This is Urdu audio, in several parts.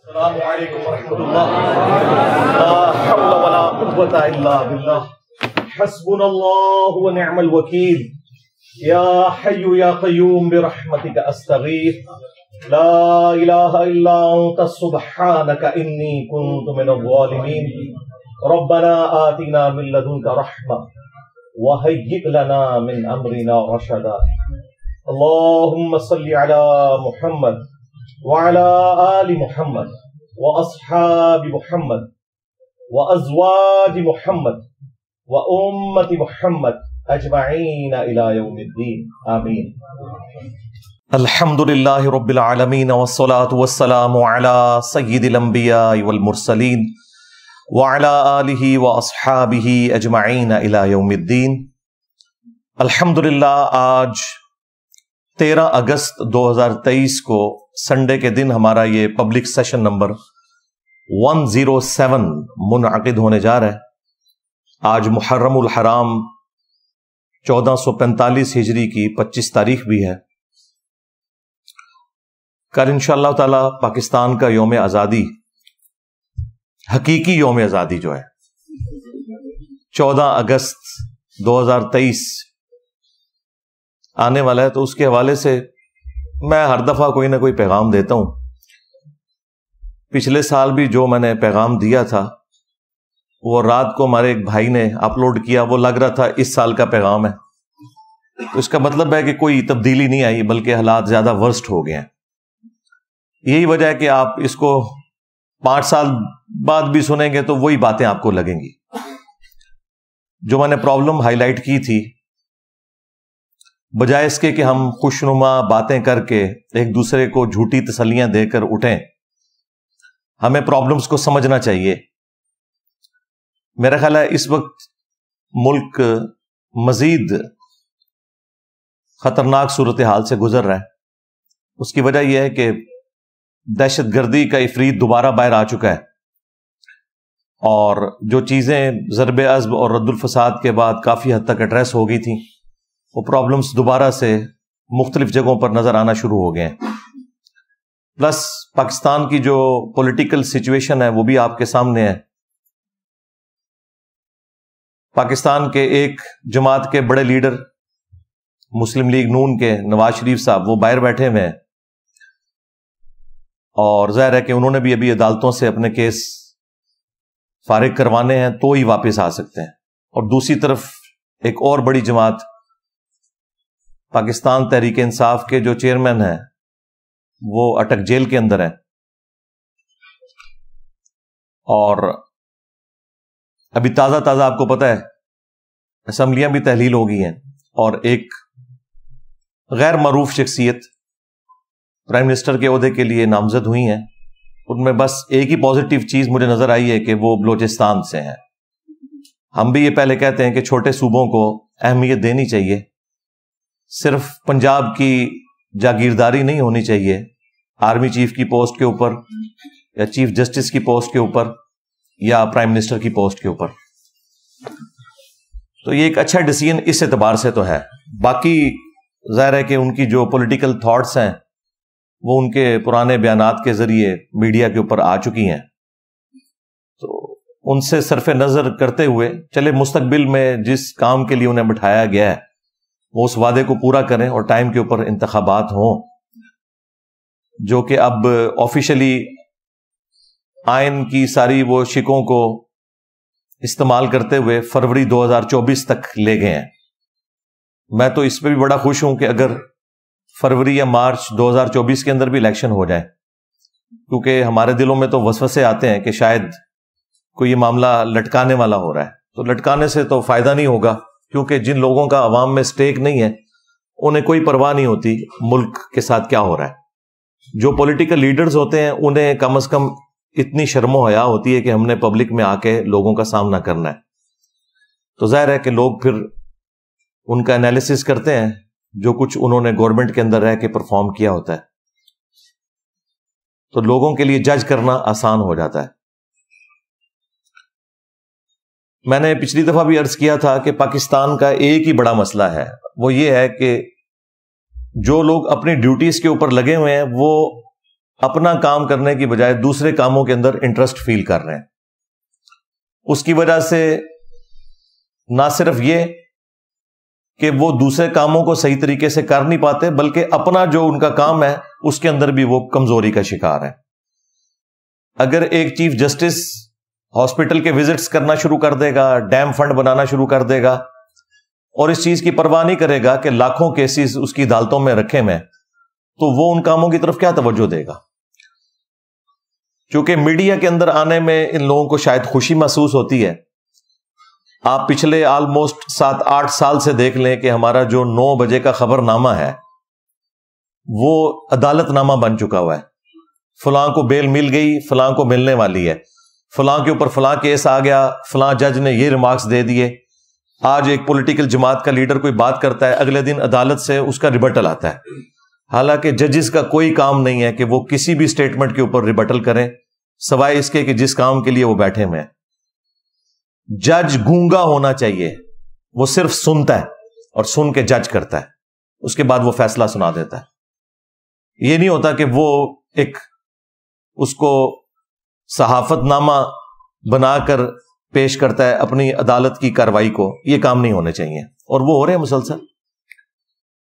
السلام علیکم ورحمۃ اللہ لا حول ولا قوة الا باللہ حسبنا اللہ ونعم الوکیل یا حی یا قیوم برحمتک استغیث لا الہ الا انت سبحانک انی کنت من الظالمین ربنا آتنا من لدنک رحمہ وہیئ لنا من امرنا رشدا اللہم صل علی محمد وعلى آل محمد وأصحاب محمد وأزواج محمد وأمة محمد أجمعين إلى يوم الدين آمين. الحمد لله رب العالمين والصلاة والسلام على سيد الأنبياء والمرسلين وعلى آله وأصحابه أجمعين إلى يوم الدين. الحمدللہ آج 13 اگست 2023 کو سنڈے کے دن ہمارا یہ پبلک سیشن نمبر 107 منعقد ہونے جا رہا ہے. آج محرم الحرام 1445 ہجری کی 25 تاریخ بھی ہے. کل انشاءاللہ تعالی پاکستان کا یوم آزادی، حقیقی یوم آزادی جو ہے 14 اگست 2023 آنے والا ہے، تو اس کے حوالے سے میں ہر دفعہ کوئی نہ کوئی پیغام دیتا ہوں. پچھلے سال بھی جو میں نے پیغام دیا تھا وہ رات کو ہمارے ایک بھائی نے اپلوڈ کیا، وہ لگ رہا تھا اس سال کا پیغام ہے. تو اس کا مطلب ہے کہ کوئی تبدیلی نہیں آئی بلکہ حالات زیادہ ورسٹ ہو گئے ہیں. یہی وجہ ہے کہ آپ اس کو 5 سال بعد بھی سنیں گے تو وہی باتیں آپ کو لگیں گی. جو میں نے پرابلم ہائی لائٹ کی تھی، بجائے اس کے کہ ہم خوشنما باتیں کر کے ایک دوسرے کو جھوٹی تسلیاں دے کر اٹھیں، ہمیں پرابلمز کو سمجھنا چاہیے. میرا خیال ہے اس وقت ملک مزید خطرناک صورتحال سے گزر رہا ہے. اس کی وجہ یہ ہے کہ دہشت گردی کا عفریت دوبارہ باہر آ چکا ہے، اور جو چیزیں ضرب عضب اور رد الفساد کے بعد کافی حد تک ایڈریس ہو گئی تھیں، وہ پرابلمز دوبارہ سے مختلف جگہوں پر نظر آنا شروع ہو گئے ہیں. پلس پاکستان کی جو پولیٹیکل سچویشن ہے وہ بھی آپ کے سامنے ہے. پاکستان کے ایک جماعت کے بڑے لیڈر مسلم لیگ نون کے نواز شریف صاحب وہ باہر بیٹھے ہوئے ہیں، اور ظاہر ہے کہ انہوں نے بھی ابھی عدالتوں سے اپنے کیس فارغ کروانے ہیں تو ہی واپس آ سکتے ہیں. اور دوسری طرف ایک اور بڑی جماعت پاکستان تحریک انصاف کے جو چیئرمین ہیں وہ اٹک جیل کے اندر ہیں، اور ابھی تازہ آپ کو پتہ ہے اسمبلیاں بھی تحلیل ہو گئی ہیں، اور ایک غیر معروف شخصیت پرائم منسٹر کے عہدے کے لیے نامزد ہوئی ہیں. ان میں بس ایک ہی پازیٹیو چیز مجھے نظر آئی ہے کہ وہ بلوچستان سے ہیں. ہم بھی یہ پہلے کہتے ہیں کہ چھوٹے صوبوں کو اہمیت دینی چاہیے، صرف پنجاب کی جاگیرداری نہیں ہونی چاہیے آرمی چیف کی پوسٹ کے اوپر یا چیف جسٹس کی پوسٹ کے اوپر یا پرائم منسٹر کی پوسٹ کے اوپر. تو یہ ایک اچھا ڈیسیژن اس اعتبار سے تو ہے. باقی ظاہر ہے کہ ان کی جو پولیٹیکل تھاٹس ہیں وہ ان کے پرانے بیانات کے ذریعے میڈیا کے اوپر آ چکی ہیں، تو ان سے صرف نظر کرتے ہوئے چلے مستقبل میں جس کام کے لیے انہیں بٹھایا گیا ہے وہ اس وعدے کو پورا کریں، اور ٹائم کے اوپر انتخابات ہوں جو کہ اب آفیشلی آئین کی ساری وہ شکوں کو استعمال کرتے ہوئے فروری 2024 تک لے گئے ہیں. میں تو اس پہ بھی بڑا خوش ہوں کہ اگر فروری یا مارچ 2024 کے اندر بھی الیکشن ہو جائے، کیونکہ ہمارے دلوں میں تو وسوسے آتے ہیں کہ شاید کوئی یہ معاملہ لٹکانے والا ہو رہا ہے. تو لٹکانے سے تو فائدہ نہیں ہوگا، کیونکہ جن لوگوں کا عوام میں سٹیک نہیں ہے انہیں کوئی پرواہ نہیں ہوتی ملک کے ساتھ کیا ہو رہا ہے. جو پولیٹیکل لیڈرز ہوتے ہیں انہیں کم از کم اتنی شرم و حیا ہوتی ہے کہ ہم نے پبلک میں آ کے لوگوں کا سامنا کرنا ہے. تو ظاہر ہے کہ لوگ پھر ان کا انالیسس کرتے ہیں جو کچھ انہوں نے گورنمنٹ کے اندر رہ کے پرفارم کیا ہوتا ہے، تو لوگوں کے لیے جج کرنا آسان ہو جاتا ہے. میں نے پچھلی دفعہ بھی عرض کیا تھا کہ پاکستان کا ایک ہی بڑا مسئلہ ہے، وہ یہ ہے کہ جو لوگ اپنی ڈیوٹیز کے اوپر لگے ہوئے ہیں وہ اپنا کام کرنے کی بجائے دوسرے کاموں کے اندر انٹرسٹ فیل کر رہے ہیں. اس کی وجہ سے نہ صرف یہ کہ وہ دوسرے کاموں کو صحیح طریقے سے کر نہیں پاتے، بلکہ اپنا جو ان کا کام ہے اس کے اندر بھی وہ کمزوری کا شکار ہے. اگر ایک چیف جسٹس ہاسپٹل کے وزٹس کرنا شروع کر دے گا، ڈیم فنڈ بنانا شروع کر دے گا، اور اس چیز کی پرواہ نہیں کرے گا کہ لاکھوں کیسز اس کی عدالتوں میں رکھے میں، تو وہ ان کاموں کی طرف کیا توجہ دے گا؟ چونکہ میڈیا کے اندر آنے میں ان لوگوں کو شاید خوشی محسوس ہوتی ہے. آپ پچھلے آلموسٹ 7-8 سال سے دیکھ لیں کہ ہمارا جو 9 بجے کا خبر نامہ ہے وہ عدالت نامہ بن چکا ہوا ہے. فلاں کو بیل مل گئی، فلاں کو ملنے والی ہے، فلاں کے اوپر فلاں کیس آ گیا، فلاں جج نے یہ ریمارکس دے دیے. آج ایک پولیٹیکل جماعت کا لیڈر کوئی بات کرتا ہے، اگلے دن عدالت سے اس کا ریبٹل آتا ہے. حالانکہ ججز کا کوئی کام نہیں ہے کہ وہ کسی بھی سٹیٹمنٹ کے اوپر ریبٹل کریں، سوائے اس کے کہ جس کام کے لیے وہ بیٹھے ہوئے ہیں. جج گونگا ہونا چاہیے، وہ صرف سنتا ہے اور سن کے جج کرتا ہے، اس کے بعد وہ فیصلہ سنا دیتا ہے. یہ نہیں ہوتا کہ وہ ایک اس کو صحافت نامہ بنا کر پیش کرتا ہے اپنی عدالت کی کارروائی کو. یہ کام نہیں ہونے چاہیے، اور وہ ہو رہے ہیں مسلسل.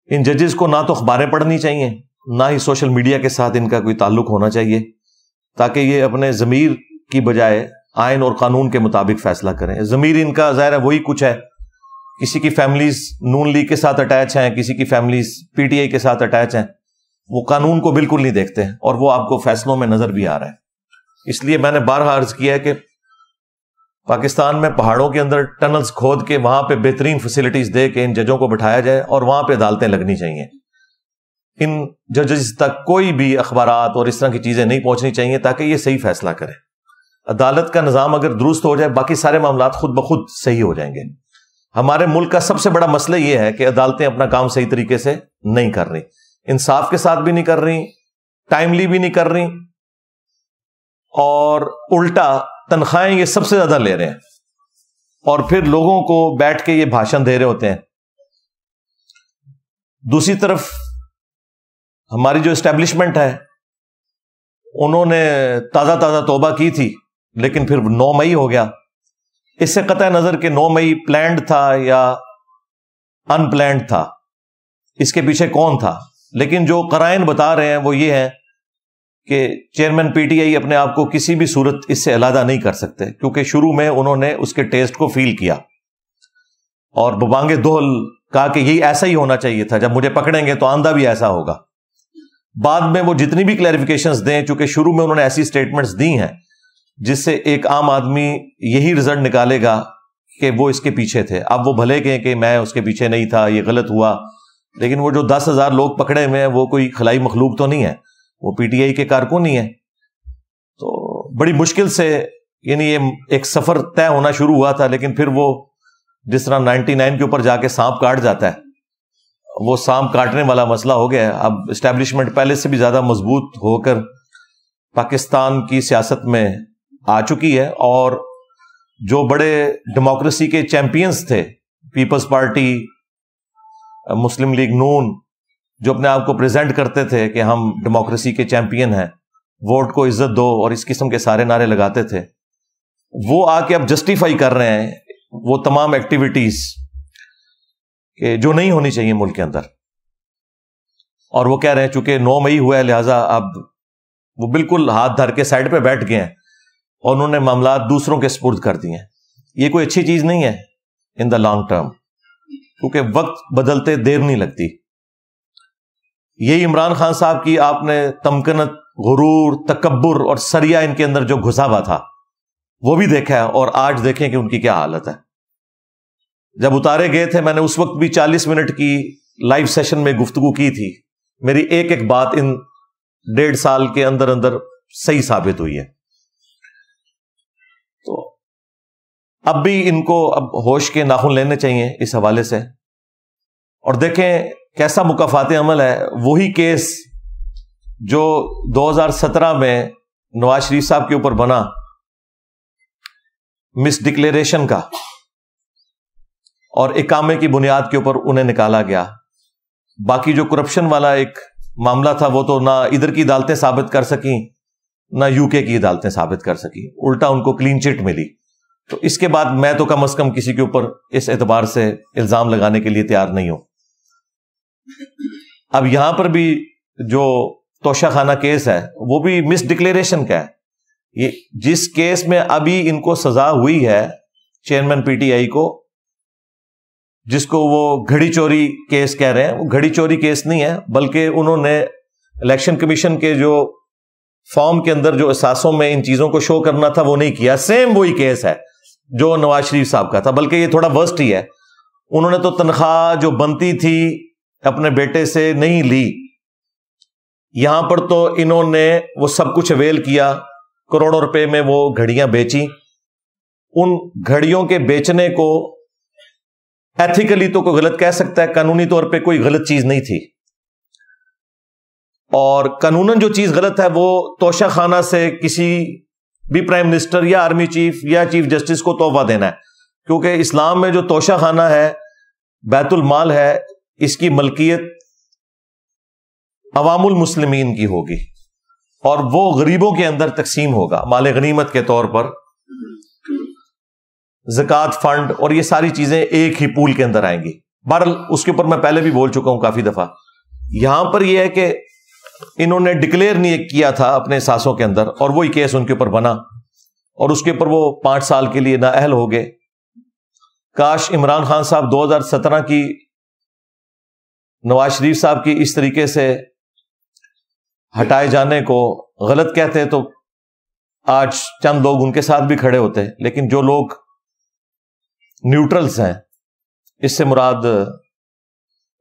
ان ججز کو نہ تو اخباریں پڑھنی چاہیے، نہ ہی سوشل میڈیا کے ساتھ ان کا کوئی تعلق ہونا چاہیے، تاکہ یہ اپنے ضمیر کی بجائے آئین اور قانون کے مطابق فیصلہ کریں. ضمیر ان کا ظاہر ہے وہی کچھ ہے. کسی کی فیملیز نون لیگ کے ساتھ اٹیچ ہیں، کسی کی فیملیز پی ٹی آئی کے ساتھ اٹیچ ہیں. وہ قانون کو بالکل نہیں دیکھتے ہیں، اور وہ آپ کو فیصلوں میں نظر بھی آ رہا ہے. اس لیے میں نے بارہا عرض کیا ہے کہ پاکستان میں پہاڑوں کے اندر ٹنلز کھود کے وہاں پہ بہترین فیسلٹیز دے کے ان ججوں کو بٹھایا جائے، اور وہاں پہ عدالتیں لگنی چاہیے. ان ججز تک کوئی بھی اخبارات اور اس طرح کی چیزیں نہیں پہنچنی چاہیے، تاکہ یہ صحیح فیصلہ کریں. عدالت کا نظام اگر درست ہو جائے، باقی سارے معاملات خود بخود صحیح ہو جائیں گے. ہمارے ملک کا سب سے بڑا مسئلہ یہ ہے کہ عدالتیں اپنا کام صحیح طریقے سے نہیں کر رہی، انصاف کے ساتھ بھی نہیں کر رہی، ٹائملی بھی نہیں کر رہی، اور الٹا تنخواہیں یہ سب سے زیادہ لے رہے ہیں، اور پھر لوگوں کو بیٹھ کے یہ بھاشن دے رہے ہوتے ہیں. دوسری طرف ہماری جو اسٹیبلشمنٹ ہے، انہوں نے تازہ توبہ کی تھی، لیکن پھر 9 مئی ہو گیا. اس سے قطع نظر کہ 9 مئی پلانڈ تھا یا ان پلانڈ تھا، اس کے پیچھے کون تھا، لیکن جو قرائن بتا رہے ہیں وہ یہ ہے کہ چیئرمین پی ٹی آئی اپنے آپ کو کسی بھی صورت اس سے علیحدہ نہیں کر سکتے، کیونکہ شروع میں انہوں نے اس کے ٹیسٹ کو فیل کیا اور ببانگ دوہل کہا کہ یہی ایسا ہی ہونا چاہیے تھا، جب مجھے پکڑیں گے تو آندہ بھی ایسا ہوگا. بعد میں وہ جتنی بھی کلیریفیکیشنز دیں، چونکہ شروع میں انہوں نے ایسی سٹیٹمنٹس دی ہیں جس سے ایک عام آدمی یہی رزلٹ نکالے گا کہ وہ اس کے پیچھے تھے. اب وہ بھلے کہیں کہ میں اس کے پیچھے نہیں تھا، یہ غلط ہوا، لیکن وہ جو 10,000 لوگ پکڑے ہوئے ہیں وہ کوئی خلائی مخلوق تو نہیں ہے، وہ پی ٹی آئی کے کارکن ہی ہیں. تو بڑی مشکل سے یعنی یہ ایک سفر طے ہونا شروع ہوا تھا، لیکن پھر وہ جس طرح 99 کے اوپر جا کے سانپ کاٹ جاتا ہے، وہ سانپ کاٹنے والا مسئلہ ہو گیا ہے. اب اسٹیبلشمنٹ پہلے سے بھی زیادہ مضبوط ہو کر پاکستان کی سیاست میں آ چکی ہے، اور جو بڑے ڈیموکریسی کے چیمپئنز تھے، پیپلز پارٹی، مسلم لیگ نون، جو اپنے آپ کو پریزنٹ کرتے تھے کہ ہم ڈیموکریسی کے چیمپئن ہیں، ووٹ کو عزت دو اور اس قسم کے سارے نعرے لگاتے تھے، وہ آ کے اب جسٹیفائی کر رہے ہیں وہ تمام ایکٹیویٹیز کہ جو نہیں ہونی چاہیے ملک کے اندر. اور وہ کہہ رہے ہیں چونکہ 9 مئی ہوا ہے لہٰذا اب وہ بالکل ہاتھ دھر کے سائڈ پہ بیٹھ گئے ہیں اور انہوں نے معاملات دوسروں کے سپرد کر دیے ہیں. یہ کوئی اچھی چیز نہیں ہے ان دا لانگ ٹرم، کیونکہ وقت بدلتے دیر نہیں لگتی. یہی عمران خان صاحب کی آپ نے تمکنت، غرور، تکبر اور سریا ان کے اندر جو گھسا ہوا تھا وہ بھی دیکھا ہے، اور آج دیکھیں کہ ان کی کیا حالت ہے. جب اتارے گئے تھے میں نے اس وقت بھی 40 منٹ کی لائیو سیشن میں گفتگو کی تھی. میری ایک بات ان 1.5 سال کے اندر صحیح ثابت ہوئی ہے. تو اب بھی ان کو اب ہوش کے ناخن لینے چاہیے اس حوالے سے، اور دیکھیں کیسا مکافات عمل ہے. وہی کیس جو 2017 میں نواز شریف صاحب کے اوپر بنا مس ڈکلیریشن کا، اور اقامے کی بنیاد کے اوپر انہیں نکالا گیا. باقی جو کرپشن والا ایک معاملہ تھا وہ تو نہ ادھر کی عدالتیں ثابت کر سکیں نہ یو کے کی عدالتیں ثابت کر سکیں، الٹا ان کو کلین چٹ ملی. تو اس کے بعد میں تو کم از کم کسی کے اوپر اس اعتبار سے الزام لگانے کے لیے تیار نہیں ہوں. اب یہاں پر بھی جو توشہ خانہ کیس ہے وہ بھی مس ڈکلیریشن کا ہے. یہ جس کیس میں ابھی ان کو سزا ہوئی ہے چیئرمین پی ٹی آئی کو، جس کو وہ گھڑی چوری کیس کہہ رہے ہیں، وہ گھڑی چوری کیس نہیں ہے، بلکہ انہوں نے الیکشن کمیشن کے جو فارم کے اندر جو اثاثوں میں ان چیزوں کو شو کرنا تھا وہ نہیں کیا. سیم وہی کیس ہے جو نواز شریف صاحب کا تھا، بلکہ یہ تھوڑا ورسٹ ہی ہے. انہوں نے تو تنخواہ جو بنتی تھی اپنے بیٹے سے نہیں لی، یہاں پر تو انہوں نے وہ سب کچھ اویل کیا، کروڑوں روپے میں وہ گھڑیاں بیچی. ان گھڑیوں کے بیچنے کو ایتھیکلی تو کوئی غلط کہہ سکتا ہے، قانونی طور پہ کوئی غلط چیز نہیں تھی. اور قانوناً جو چیز غلط ہے وہ توشہ خانہ سے کسی بھی پرائم منسٹر یا آرمی چیف یا چیف جسٹس کو تحفہ دینا ہے، کیونکہ اسلام میں جو توشہ خانہ ہے بیت المال ہے، اس کی ملکیت عوام المسلمین کی ہوگی اور وہ غریبوں کے اندر تقسیم ہوگا مال غنیمت کے طور پر. زکوٰۃ فنڈ اور یہ ساری چیزیں ایک ہی پول کے اندر آئیں گی. بہرحال اس کے اوپر میں پہلے بھی بول چکا ہوں کافی دفعہ. یہاں پر یہ ہے کہ انہوں نے ڈکلیئر نہیں کیا تھا اپنے اثاثوں کے اندر، اور وہی کیس ان کے اوپر بنا اور اس کے اوپر وہ 5 سال کے لیے نااہل ہو گئے. کاش عمران خان صاحب 2017 کی نواز شریف صاحب کی اس طریقے سے ہٹائے جانے کو غلط کہتے تو آج چند لوگ ان کے ساتھ بھی کھڑے ہوتے. لیکن جو لوگ نیوٹرلز ہیں، اس سے مراد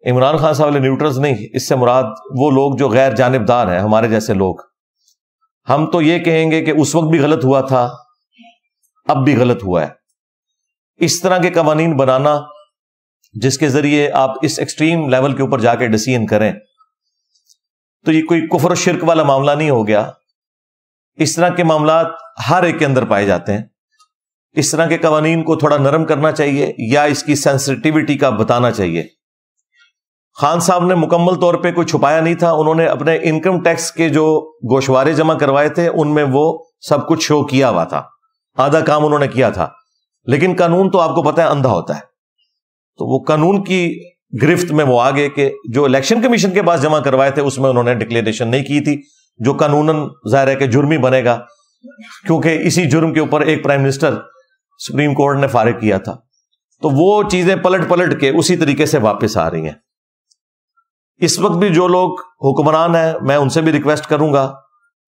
عمران خان صاحب والے نیوٹرلز نہیں، اس سے مراد وہ لوگ جو غیر جانبدار ہیں، ہمارے جیسے لوگ. ہم تو یہ کہیں گے کہ اس وقت بھی غلط ہوا تھا، اب بھی غلط ہوا ہے. اس طرح کے قوانین بنانا جس کے ذریعے آپ اس ایکسٹریم لیول کے اوپر جا کے ڈیسیژن کریں تو یہ کوئی کفر و شرک والا معاملہ نہیں ہو گیا. اس طرح کے معاملات ہر ایک کے اندر پائے جاتے ہیں. اس طرح کے قوانین کو تھوڑا نرم کرنا چاہیے یا اس کی سینسٹیوٹی کا بتانا چاہیے. خان صاحب نے مکمل طور پہ کوئی چھپایا نہیں تھا، انہوں نے اپنے انکم ٹیکس کے جو گوشوارے جمع کروائے تھے ان میں وہ سب کچھ شو کیا ہوا تھا، آدھا کام انہوں نے کیا تھا. لیکن قانون تو آپ کو پتہ ہے اندھا ہوتا ہے، تو وہ قانون کی گرفت میں وہ آگے کہ جو الیکشن کمیشن کے پاس جمع کروائے تھے اس میں انہوں نے ڈکلیریشن نہیں کی تھی، جو قانوناً ظاہر ہے کہ جرمی بنے گا، کیونکہ اسی جرم کے اوپر ایک پرائم منسٹر سپریم کورٹ نے فارغ کیا تھا. تو وہ چیزیں پلٹ کے اسی طریقے سے واپس آ رہی ہیں. اس وقت بھی جو لوگ حکمران ہیں میں ان سے بھی ریکویسٹ کروں گا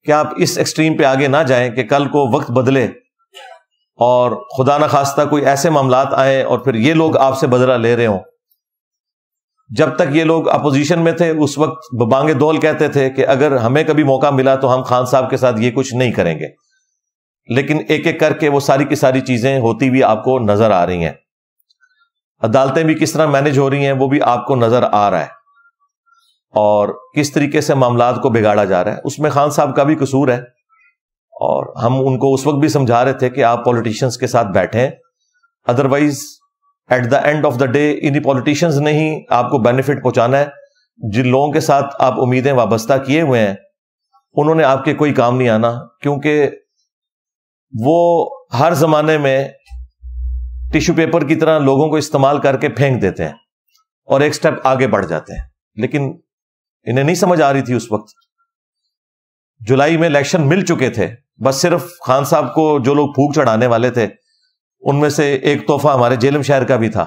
کہ آپ اس ایکسٹریم پہ آگے نہ جائیں کہ کل کو وقت بدلے اور خدا نہ خواستہ کوئی ایسے معاملات آئیں اور پھر یہ لوگ آپ سے بدلہ لے رہے ہوں. جب تک یہ لوگ اپوزیشن میں تھے اس وقت ببانگ دول کہتے تھے کہ اگر ہمیں کبھی موقع ملا تو ہم خان صاحب کے ساتھ یہ کچھ نہیں کریں گے. لیکن ایک ایک کر کے وہ ساری کی ساری چیزیں ہوتی بھی آپ کو نظر آ رہی ہیں. عدالتیں بھی کس طرح مینج ہو رہی ہیں وہ بھی آپ کو نظر آ رہا ہے، اور کس طریقے سے معاملات کو بگاڑا جا رہا ہے. اس میں خان صاحب کا بھی قصور ہے، اور ہم ان کو اس وقت بھی سمجھا رہے تھے کہ آپ پولیٹیشنز کے ساتھ بیٹھیں، otherwise at the end of the day انہی پولیٹیشنز نے ہی آپ کو بینیفٹ پہنچانا ہے. جن لوگوں کے ساتھ آپ امیدیں وابستہ کیے ہوئے ہیں انہوں نے آپ کے کوئی کام نہیں آنا، کیونکہ وہ ہر زمانے میں ٹیشو پیپر کی طرح لوگوں کو استعمال کر کے پھینک دیتے ہیں اور ایک سٹیپ آگے بڑھ جاتے ہیں. لیکن انہیں نہیں سمجھ آ رہی تھی اس وقت. جولائی میں الیکشن مل چکے تھے، بس صرف خان صاحب کو جو لوگ پھونک چڑھانے والے تھے ان میں سے ایک تحفہ ہمارے جیلم شہر کا بھی تھا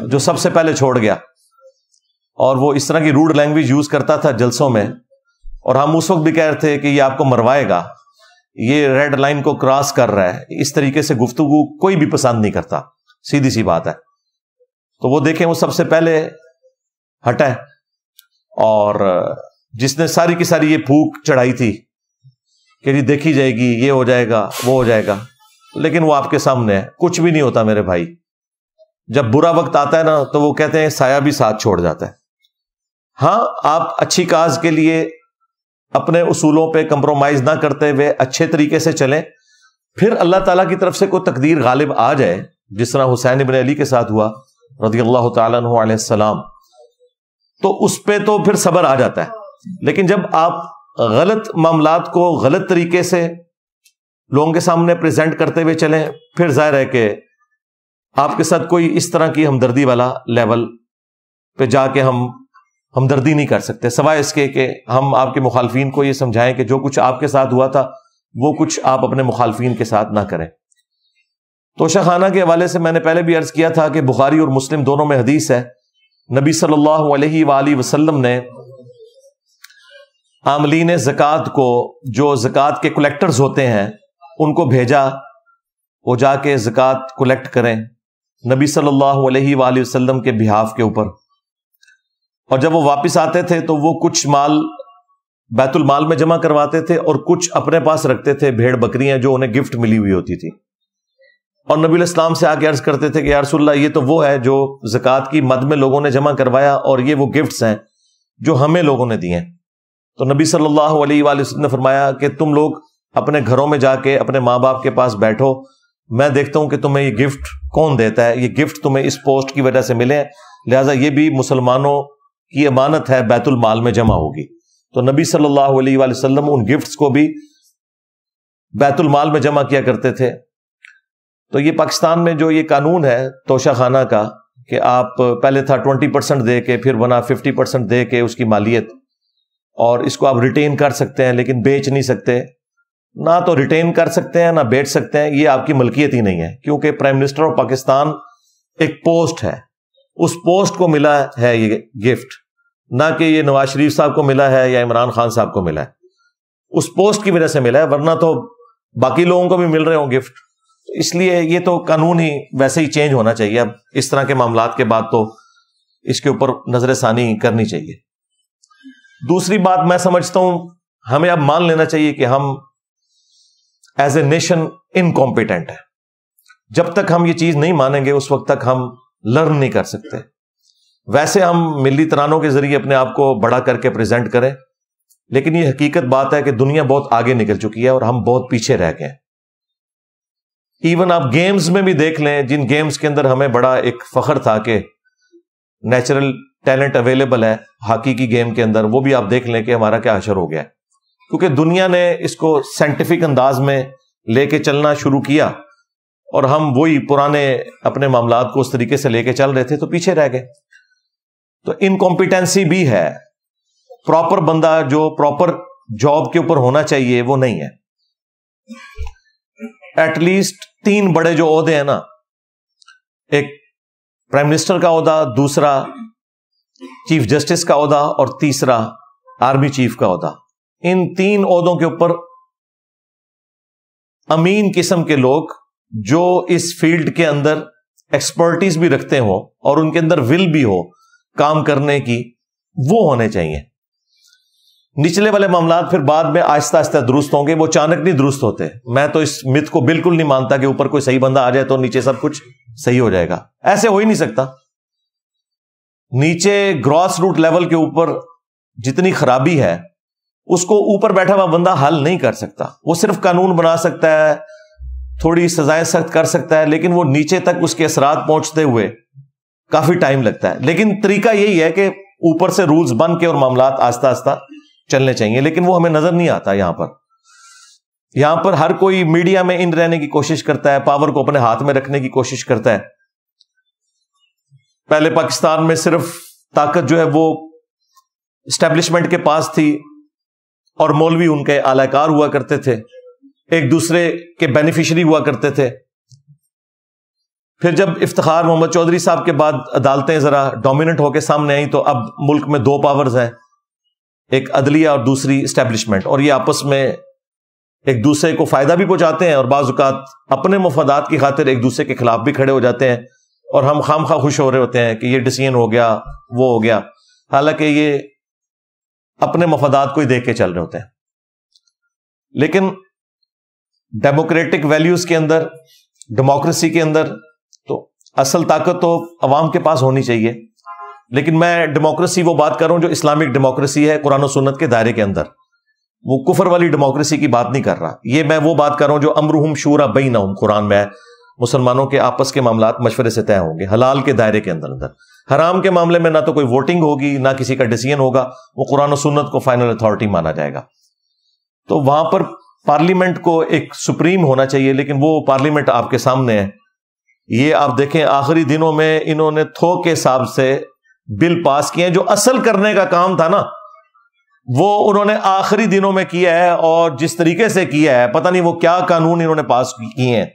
جو سب سے پہلے چھوڑ گیا، اور وہ اس طرح کی روڈ لینگویج یوز کرتا تھا جلسوں میں، اور ہم اس وقت بھی کہہ رہے تھے کہ یہ آپ کو مروائے گا، یہ ریڈ لائن کو کراس کر رہا ہے. اس طریقے سے گفتگو کوئی بھی پسند نہیں کرتا، سیدھی سی بات ہے. تو وہ دیکھیں وہ سب سے پہلے ہٹا ہے، اور جس نے ساری کی ساری یہ پھونک چڑھائی تھی کہ جی دیکھی جائے گی، یہ ہو جائے گا وہ ہو جائے گا، لیکن وہ آپ کے سامنے ہے. کچھ بھی نہیں ہوتا میرے بھائی. جب برا وقت آتا ہے نا تو وہ کہتے ہیں سایہ بھی ساتھ چھوڑ جاتا ہے. ہاں آپ اچھی کاز کے لیے اپنے اصولوں پہ کمپرومائز نہ کرتے ہوئے اچھے طریقے سے چلیں، پھر اللہ تعالیٰ کی طرف سے کوئی تقدیر غالب آ جائے، جس طرح حسین ابن علی کے ساتھ ہوا رضی اللہ تعالیٰ عنہ علیہ السلام. تو اس پہ تو پھر صبر آ جاتا ہے. لیکن جب آپ غلط معاملات کو غلط طریقے سے لوگوں کے سامنے پریزنٹ کرتے ہوئے چلیں, پھر ظاہر ہے کہ آپ کے ساتھ کوئی اس طرح کی ہمدردی والا لیول پہ جا کے ہم ہمدردی نہیں کر سکتے, سوائے اس کے کہ ہم آپ کے مخالفین کو یہ سمجھائیں کہ جو کچھ آپ کے ساتھ ہوا تھا وہ کچھ آپ اپنے مخالفین کے ساتھ نہ کریں. توشہ خانہ کے حوالے سے میں نے پہلے بھی عرض کیا تھا کہ بخاری اور مسلم دونوں میں حدیث ہے, نبی صلی اللہ علیہ وآلہ وسلم نے عاملین زکوٰۃ کو, جو زکوٰۃ کے کلیکٹرز ہوتے ہیں, ان کو بھیجا وہ جا کے زکوٰۃ کلیکٹ کریں نبی صلی اللہ علیہ وآلہ وسلم کے بہاف کے اوپر. اور جب وہ واپس آتے تھے تو وہ کچھ مال بیت المال میں جمع کرواتے تھے اور کچھ اپنے پاس رکھتے تھے, بھیڑ بکریاں جو انہیں گفٹ ملی ہوئی ہوتی تھی. اور نبی علیہ السلام سے آ کے عرض کرتے تھے کہ یا رسول اللہ, یہ تو وہ ہے جو زکوٰۃ کی مد میں لوگوں نے جمع کروایا, اور یہ وہ گفٹس ہیں جو ہمیں لوگوں نے دیے. تو نبی صلی اللہ علیہ وآلہ وسلم نے فرمایا کہ تم لوگ اپنے گھروں میں جا کے اپنے ماں باپ کے پاس بیٹھو, میں دیکھتا ہوں کہ تمہیں یہ گفٹ کون دیتا ہے, یہ گفٹ تمہیں اس پوسٹ کی وجہ سے ملے, لہٰذا یہ بھی مسلمانوں کی امانت ہے, بیت المال میں جمع ہوگی. تو نبی صلی اللہ علیہ وآلہ وسلم ان گفٹس کو بھی بیت المال میں جمع کیا کرتے تھے. تو یہ پاکستان میں جو یہ قانون ہے توشہ خانہ کا کہ آپ پہلے تھا 20% دے کے, پھر بنا 50% دے کے اس کی مالیت, اور اس کو آپ ریٹین کر سکتے ہیں لیکن بیچ نہیں سکتے. نہ تو ریٹین کر سکتے ہیں نہ بیچ سکتے ہیں, یہ آپ کی ملکیت ہی نہیں ہے, کیونکہ پرائم منسٹر آف پاکستان ایک پوسٹ ہے, اس پوسٹ کو ملا ہے یہ گفٹ, نہ کہ یہ نواز شریف صاحب کو ملا ہے یا عمران خان صاحب کو ملا ہے, اس پوسٹ کی وجہ سے ملا ہے, ورنہ تو باقی لوگوں کو بھی مل رہے ہوں گفٹ. اس لیے یہ تو قانون ہی ویسے ہی چینج ہونا چاہیے. اب اس طرح کے معاملات کے بعد تو اس کے اوپر نظر ثانی کرنی چاہیے. دوسری بات میں سمجھتا ہوں ہمیں اب مان لینا چاہیے کہ ہم ایز اے نیشن انکمپیٹنٹ ہیں. جب تک ہم یہ چیز نہیں مانیں گے اس وقت تک ہم لرن نہیں کر سکتے. ویسے ہم ملی ترانوں کے ذریعے اپنے آپ کو بڑا کر کے پریزنٹ کریں, لیکن یہ حقیقت بات ہے کہ دنیا بہت آگے نکل چکی ہے اور ہم بہت پیچھے رہ گئے. ایون آپ گیمز میں بھی دیکھ لیں, جن گیمز کے اندر ہمیں بڑا ایک فخر تھا کہ نیچرل ٹیلنٹ اویلیبل ہے ہاکی کی گیم کے اندر, وہ بھی آپ دیکھ لیں کہ ہمارا کیا حشر ہو گیا, کیونکہ دنیا نے اس کو سائنٹیفک انداز میں لے کے چلنا شروع کیا اور ہم وہی پرانے اپنے معاملات کو اس طریقے سے لے کے چل رہے تھے تو پیچھے رہ گئے. تو انکمپیٹنسی بھی ہے, پراپر بندہ جو پراپر جاب کے اوپر ہونا چاہیے وہ نہیں ہے. ایٹ لیسٹ 3 بڑے جو عہدے ہیں نا, ایک پرائم منسٹر کا عہدہ, دوسرا چیف جسٹس کا عہدہ اور تیسرا آرمی چیف کا عہدہ, ان 3 عہدوں کے اوپر امین قسم کے لوگ جو اس فیلڈ کے اندر ایکسپرٹیز بھی رکھتے ہوں اور ان کے اندر ول بھی ہو کام کرنے کی, وہ ہونے چاہیے. نچلے والے معاملات پھر بعد میں آہستہ آہستہ درست ہوں گے, وہ اچانک نہیں درست ہوتے. میں تو اس مت کو بالکل نہیں مانتا کہ اوپر کوئی صحیح بندہ آ جائے تو نیچے سب کچھ صحیح ہو جائے گا. ایسے ہو ہی نہیں سکتا. نیچے گراس روٹ لیول کے اوپر جتنی خرابی ہے اس کو اوپر بیٹھا ہوا بندہ حل نہیں کر سکتا. وہ صرف قانون بنا سکتا ہے, تھوڑی سزائیں سخت کر سکتا ہے, لیکن وہ نیچے تک اس کے اثرات پہنچتے ہوئے کافی ٹائم لگتا ہے. لیکن طریقہ یہی ہے کہ اوپر سے رولز بن کے اور معاملات آہستہ آہستہ چلنے چاہیے, لیکن وہ ہمیں نظر نہیں آتا. یہاں پر ہر کوئی میڈیا میں ان رہنے کی کوشش کرتا ہے, پاور کو اپنے ہاتھ میں رکھنے کی کوشش کرتا ہے. پہلے پاکستان میں صرف طاقت جو ہے وہ اسٹیبلشمنٹ کے پاس تھی اور مولوی ان کے اعلی کار ہوا کرتے تھے, ایک دوسرے کے بینیفیشری ہوا کرتے تھے. پھر جب افتخار محمد چودھری صاحب کے بعد عدالتیں ذرا ڈومیننٹ ہو کے سامنے آئیں تو اب ملک میں 2 پاورز ہیں, ایک عدلیہ اور دوسری اسٹیبلشمنٹ, اور یہ آپس میں ایک دوسرے کو فائدہ بھی پہنچاتے ہیں اور بعض اوقات اپنے مفادات کی خاطر ایک دوسرے کے خلاف بھی کھڑے ہو جاتے ہیں, اور ہم خواہ خوش ہو رہے ہوتے ہیں کہ یہ ڈیسیژن ہو گیا, وہ ہو گیا, حالانکہ یہ اپنے مفادات کو ہی دیکھ کے چل رہے ہوتے ہیں. لیکن ڈیموکریٹک ویلیوز کے اندر, ڈیموکریسی کے اندر تو اصل طاقت تو عوام کے پاس ہونی چاہیے. لیکن میں ڈیموکریسی وہ بات کر رہا ہوں جو اسلامک ڈیموکریسی ہے قرآن و سنت کے دائرے کے اندر, وہ کفر والی ڈیموکریسی کی بات نہیں کر رہا. یہ میں وہ بات کر رہا ہوں جو امرہم شورا بینہم قرآن میں ہے, مسلمانوں کے آپس کے معاملات مشورے سے طے ہوں گے، حلال کے دائرے کے اندر۔ حرام کے معاملے میں نہ تو کوئی ووٹنگ ہوگی، نہ کسی کا ڈیسیژن ہوگا، وہ قرآن و سنت کو فائنل اتھارٹی مانا جائے گا۔ تو وہاں پر پارلیمنٹ کو ایک سپریم ہونا چاہیے، لیکن وہ پارلیمنٹ آپ کے سامنے ہے۔ یہ آپ دیکھیں آخری دنوں میں انہوں نے تھوک کے حساب سے بل پاس کیے ہیں، جو اصل کرنے کا کام تھا نا وہ انہوں نے آخری دنوں میں کیا ہے، اور جس طریقے سے کیا ہے پتہ نہیں وہ کیا قانون انہوں نے پاس کیے ہیں،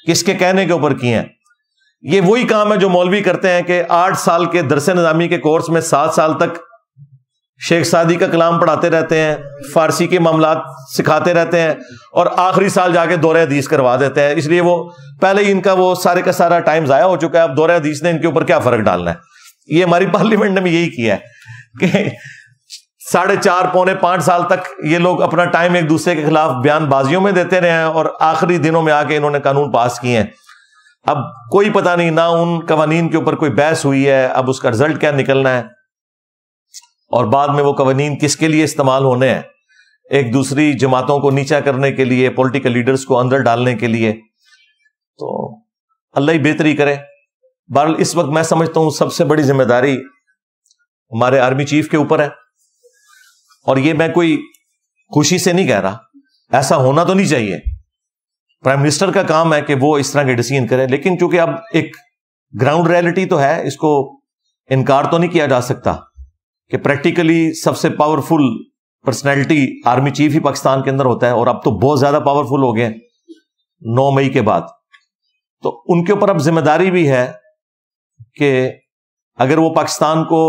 کس کے کہنے کے اوپر کیے ہیں۔ یہ وہی کام ہے جو مولوی کرتے ہیں کہ 8 سال کے درس نظامی کے کورس میں 7 سال تک شیخ سعدی کا کلام پڑھاتے رہتے ہیں، فارسی کے معاملات سکھاتے رہتے ہیں، اور آخری سال جا کے دورہ حدیث کروا دیتے ہیں۔ اس لیے وہ پہلے ہی ان کا وہ سارے کا سارا ٹائم ضائع ہو چکا ہے، اب دورہ حدیث نے ان کے اوپر کیا فرق ڈالنا ہے۔ یہ ہماری پارلیمنٹ نے بھی یہی کیا ہے کہ 4.5 پونے 5 سال تک یہ لوگ اپنا ٹائم ایک دوسرے کے خلاف بیان بازیوں میں دیتے رہے ہیں، اور آخری دنوں میں آ کے انہوں نے قانون پاس کیے ہیں۔ اب کوئی پتہ نہیں، نہ ان قوانین کے اوپر کوئی بحث ہوئی ہے، اب اس کا رزلٹ کیا نکلنا ہے، اور بعد میں وہ قوانین کس کے لیے استعمال ہونے ہیں، ایک دوسری جماعتوں کو نیچا کرنے کے لیے، پولیٹیکل لیڈرز کو اندر ڈالنے کے لیے۔ تو اللہ ہی بہتری کرے۔ بہرحال اس وقت میں سمجھتا ہوں سب سے بڑی ذمہ داری ہمارے آرمی چیف کے اوپر ہے، اور یہ میں کوئی خوشی سے نہیں کہہ رہا، ایسا ہونا تو نہیں چاہیے۔ پرائم منسٹر کا کام ہے کہ وہ اس طرح کے ڈیسیژن کریں، لیکن چونکہ اب ایک گراؤنڈ ریئلٹی تو ہے، اس کو انکار تو نہیں کیا جا سکتا کہ پریکٹیکلی سب سے پاورفل پرسنالٹی آرمی چیف ہی پاکستان کے اندر ہوتا ہے، اور اب تو بہت زیادہ پاورفل ہو گئے ہیں 9 مئی کے بعد۔ تو ان کے اوپر اب ذمہ داری بھی ہے کہ اگر وہ پاکستان کو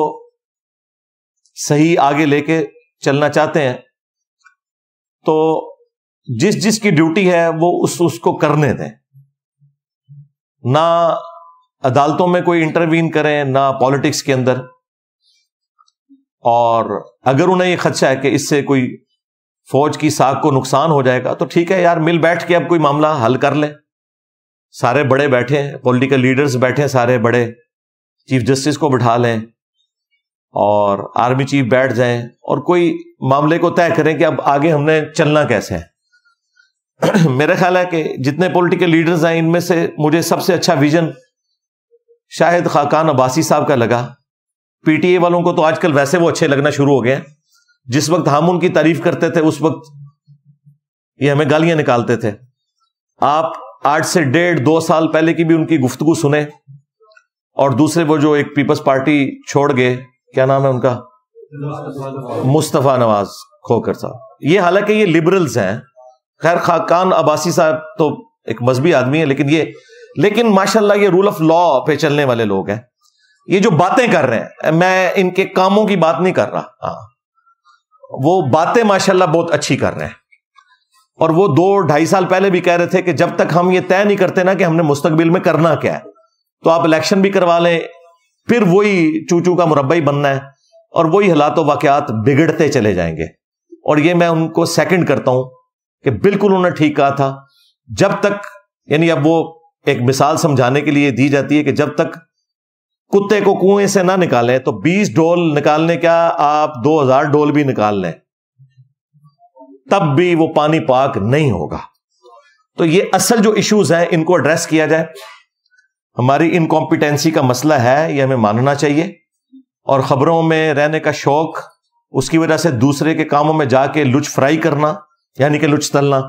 صحیح آگے لے کے چلنا چاہتے ہیں تو جس کی ڈیوٹی ہے وہ اس کو کرنے دیں، نہ عدالتوں میں کوئی انٹروین کریں، نہ پالیٹکس کے اندر۔ اور اگر انہیں یہ خدشہ ہے کہ اس سے کوئی فوج کی ساکھ کو نقصان ہو جائے گا تو ٹھیک ہے یار، مل بیٹھ کے اب کوئی معاملہ حل کر لیں۔ سارے بڑے بیٹھے ہیں، پولیٹیکل لیڈرز بیٹھے ہیں، سارے بڑے، چیف جسٹس کو بٹھا لیں اور آرمی چیف بیٹھ جائیں اور کوئی معاملے کو طے کریں کہ اب آگے ہم نے چلنا کیسے ہے۔ میرا خیال ہے کہ جتنے پولیٹیکل لیڈرز ہیں ان میں سے مجھے سب سے اچھا ویژن شاہد خاقان عباسی صاحب کا لگا۔ پی ٹی اے والوں کو تو آج کل ویسے وہ اچھے لگنا شروع ہو گئے ہیں، جس وقت ہم ان کی تعریف کرتے تھے اس وقت یہ ہمیں گالیاں نکالتے تھے۔ آپ 8 سے 1.5-2 سال پہلے کی بھی ان کی گفتگو سنیں، اور دوسرے وہ جو ایک پیپلز پارٹی چھوڑ گئے، کیا نام ہے ان کا، مصطفیٰ نواز کھوکر صاحب، یہ حالانکہ یہ لبرلز ہیں، خیر خاقان عباسی صاحب تو ایک مذہبی آدمی ہے، لیکن ماشاءاللہ یہ رول آف لا پہ چلنے والے لوگ ہیں۔ یہ جو باتیں کر رہے ہیں، میں ان کے کاموں کی بات نہیں کر رہا، وہ باتیں ماشاءاللہ بہت اچھی کر رہے ہیں، اور وہ 2-2.5 سال پہلے بھی کہہ رہے تھے کہ جب تک ہم یہ طے نہیں کرتے نا کہ ہم نے مستقبل میں کرنا کیا ہے، تو آپ الیکشن بھی کروا لیں، پھر وہی چوچو کا مربع ہی بننا ہے، اور وہی حالات و واقعات بگڑتے چلے جائیں گے۔ اور یہ میں ان کو سیکنڈ کرتا ہوں کہ بالکل انہوں نے ٹھیک کہا تھا۔ جب تک، یعنی اب وہ ایک مثال سمجھانے کے لیے دی جاتی ہے کہ جب تک کتے کو کنویں سے نہ نکالیں تو 20 ڈول نکالنے کیا، آپ 2000 ڈول بھی نکال لیں تب بھی وہ پانی پاک نہیں ہوگا۔ تو یہ اصل جو ایشوز ہیں ان کو ایڈریس کیا جائے۔ ہماری انکمپیٹنسی کا مسئلہ ہے، یہ ہمیں ماننا چاہیے، اور خبروں میں رہنے کا شوق، اس کی وجہ سے دوسرے کے کاموں میں جا کے لچ فرائی کرنا، یعنی کہ لچ تلنا،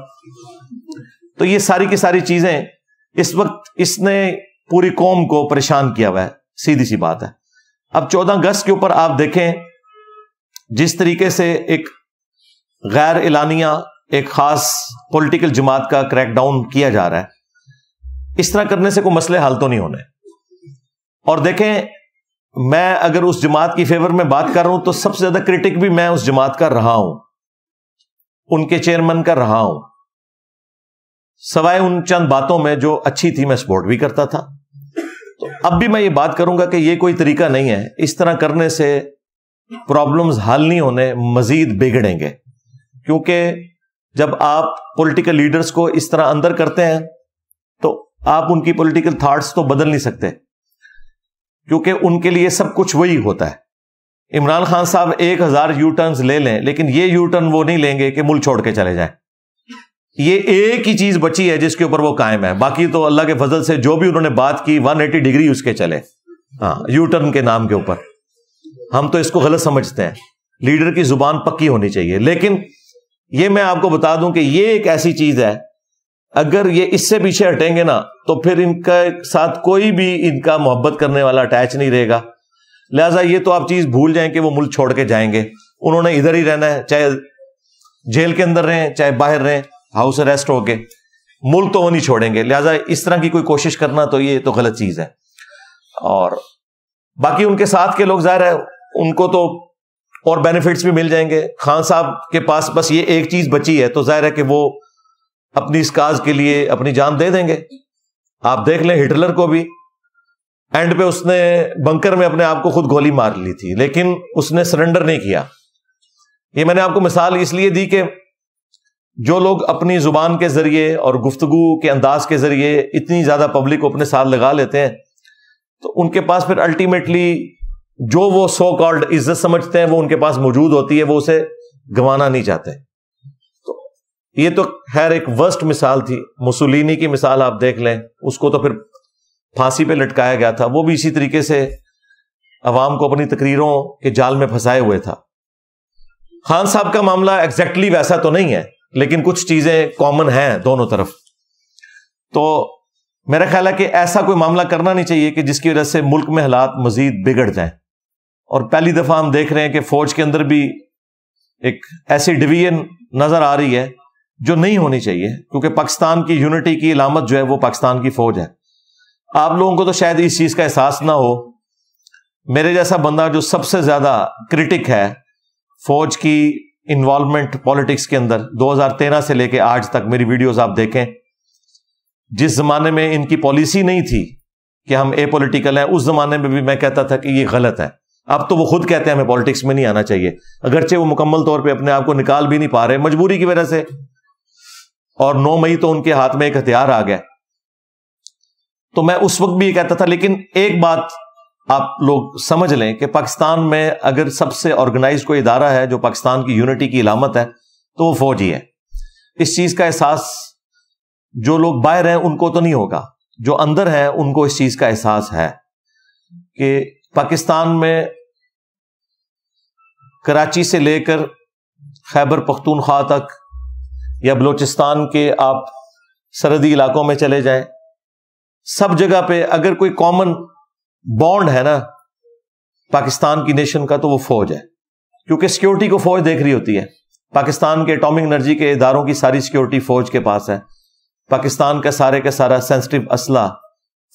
تو یہ ساری کی ساری چیزیں اس وقت اس نے پوری قوم کو پریشان کیا ہوا ہے، سیدھی سی بات ہے۔ اب 14 اگست کے اوپر آپ دیکھیں جس طریقے سے ایک غیر اعلانیہ ایک خاص پولیٹیکل جماعت کا کریک ڈاؤن کیا جا رہا ہے، اس طرح کرنے سے کوئی مسئلے حل تو نہیں ہونے۔ اور دیکھیں، میں اگر اس جماعت کی فیور میں بات کر رہا ہوں تو سب سے زیادہ کرٹک بھی میں اس جماعت کا رہا ہوں، ان کے چیئرمین کا رہا ہوں، سوائے ان چند باتوں میں جو اچھی تھی میں سپورٹ بھی کرتا تھا۔ تو اب بھی میں یہ بات کروں گا کہ یہ کوئی طریقہ نہیں ہے، اس طرح کرنے سے پرابلمز حل نہیں ہونے، مزید بگڑیں گے، کیونکہ جب آپ پولیٹیکل لیڈرز کو اس طرح اندر کرتے ہیں تو آپ ان کی پولیٹیکل تھاٹس تو بدل نہیں سکتے، کیونکہ ان کے لیے سب کچھ وہی ہوتا ہے۔ عمران خان صاحب 1000 یو ٹرنز لے لیں، لیکن یہ یو ٹرن وہ نہیں لیں گے کہ ملک چھوڑ کے چلے جائیں، یہ ایک ہی چیز بچی ہے جس کے اوپر وہ قائم ہے. باقی تو اللہ کے فضل سے جو بھی انہوں نے بات کی 180 ڈگری اس کے چلے. ہاں, یو ٹرن کے نام کے اوپر. ہم تو اس کو غلط سمجھتے ہیں. لیڈر کی زبان پکی ہونی چاہیے. لیکن یہ میں آپ کو بتا دوں کہ یہ ایک ایسی چیز ہے, اگر یہ اس سے پیچھے ہٹیں گے نا تو پھر ان کا ساتھ کوئی بھی ان کا محبت کرنے والا اٹیچ نہیں رہے گا. لہٰذا یہ تو آپ چیز بھول جائیں کہ وہ ملک چھوڑ کے جائیں گے. انہوں نے ادھر ہی رہنا ہے, چاہے جیل کے اندر رہیں چاہے باہر رہیں, ہاؤس اریسٹ ہو کے, ملک تو وہ نہیں چھوڑیں گے. لہٰذا اس طرح کی کوئی کوشش کرنا تو یہ تو غلط چیز ہے. اور باقی ان کے ساتھ کے لوگ ظاہر ہے ان کو تو اور بینیفٹس بھی مل جائیں گے. خان صاحب کے پاس بس یہ ایک چیز بچی ہے تو ظاہر ہے کہ وہ اپنی اس کاز کے لیے اپنی جان دے دیں گے. آپ دیکھ لیں ہٹلر کو بھی اینڈ پہ اس نے بنکر میں اپنے آپ کو خود گولی مار لی تھی, لیکن اس نے سرنڈر نہیں کیا. یہ میں نے آپ کو مثال اس لیے دی کہ جو لوگ اپنی زبان کے ذریعے اور گفتگو کے انداز کے ذریعے اتنی زیادہ پبلک کو اپنے ساتھ لگا لیتے ہیں تو ان کے پاس پھر الٹیمیٹلی جو وہ سو کالڈ عزت سمجھتے ہیں وہ ان کے پاس موجود ہوتی ہے, وہ اسے گنوانا نہیں چاہتے. تو یہ تو خیر ایک ورسٹ مثال تھی. مسولینی کی مثال آپ دیکھ لیں, اس کو تو پھر پھانسی پہ لٹکایا گیا تھا. وہ بھی اسی طریقے سے عوام کو اپنی تقریروں کے جال میں پھنسائے ہوئے تھا. خان صاحب کا معاملہ ایگزیکٹلی ویسا تو نہیں ہے, لیکن کچھ چیزیں کامن ہیں دونوں طرف. تو میرا خیال ہے کہ ایسا کوئی معاملہ کرنا نہیں چاہیے کہ جس کی وجہ سے ملک میں حالات مزید بگڑ جائیں. اور پہلی دفعہ ہم دیکھ رہے ہیں کہ فوج کے اندر بھی ایک ایسی ڈویژن نظر آ رہی ہے جو نہیں ہونی چاہیے, کیونکہ پاکستان کی یونٹی کی علامت جو ہے وہ پاکستان کی فوج ہے. آپ لوگوں کو تو شاید اس چیز کا احساس نہ ہو. میرے جیسا بندہ جو سب سے زیادہ کرٹک ہے فوج کی انوالومنٹ پالیٹکس کے اندر, 2013 سے لے کے آج تک میری ویڈیوز آپ دیکھیں, جس زمانے میں ان کی پالیسی نہیں تھی کہ ہم اے پولیٹیکل ہیں, اس زمانے میں بھی میں کہتا تھا کہ یہ غلط ہے. اب تو وہ خود کہتے ہیں ہمیں پالیٹکس میں نہیں آنا چاہیے, اگرچہ وہ مکمل طور پہ اپنے آپ کو نکال بھی نہیں پا رہے مجبوری کی وجہ سے. اور 9 مئی تو ان کے ہاتھ میں ایک ہتھیار آ گیا. تو میں اس وقت بھی یہ کہتا تھا, لیکن ایک بات آپ لوگ سمجھ لیں کہ پاکستان میں اگر سب سے آرگنائز کوئی ادارہ ہے جو پاکستان کی یونٹی کی علامت ہے تو وہ فوج ہی ہے. اس چیز کا احساس جو لوگ باہر ہیں ان کو تو نہیں ہوگا, جو اندر ہیں ان کو اس چیز کا احساس ہے کہ پاکستان میں کراچی سے لے کر خیبر پختونخوا تک یا بلوچستان کے آپ سرحدی علاقوں میں چلے جائیں, سب جگہ پہ اگر کوئی کامن بانڈ ہے نا پاکستان کی نیشن کا تو وہ فوج ہے. کیونکہ سیکیورٹی کو فوج دیکھ رہی ہوتی ہے. پاکستان کے ایٹامک انرجی کے اداروں کی ساری سیکیورٹی فوج کے پاس ہے. پاکستان کا سارے کا سارا سینسٹیو اسلحہ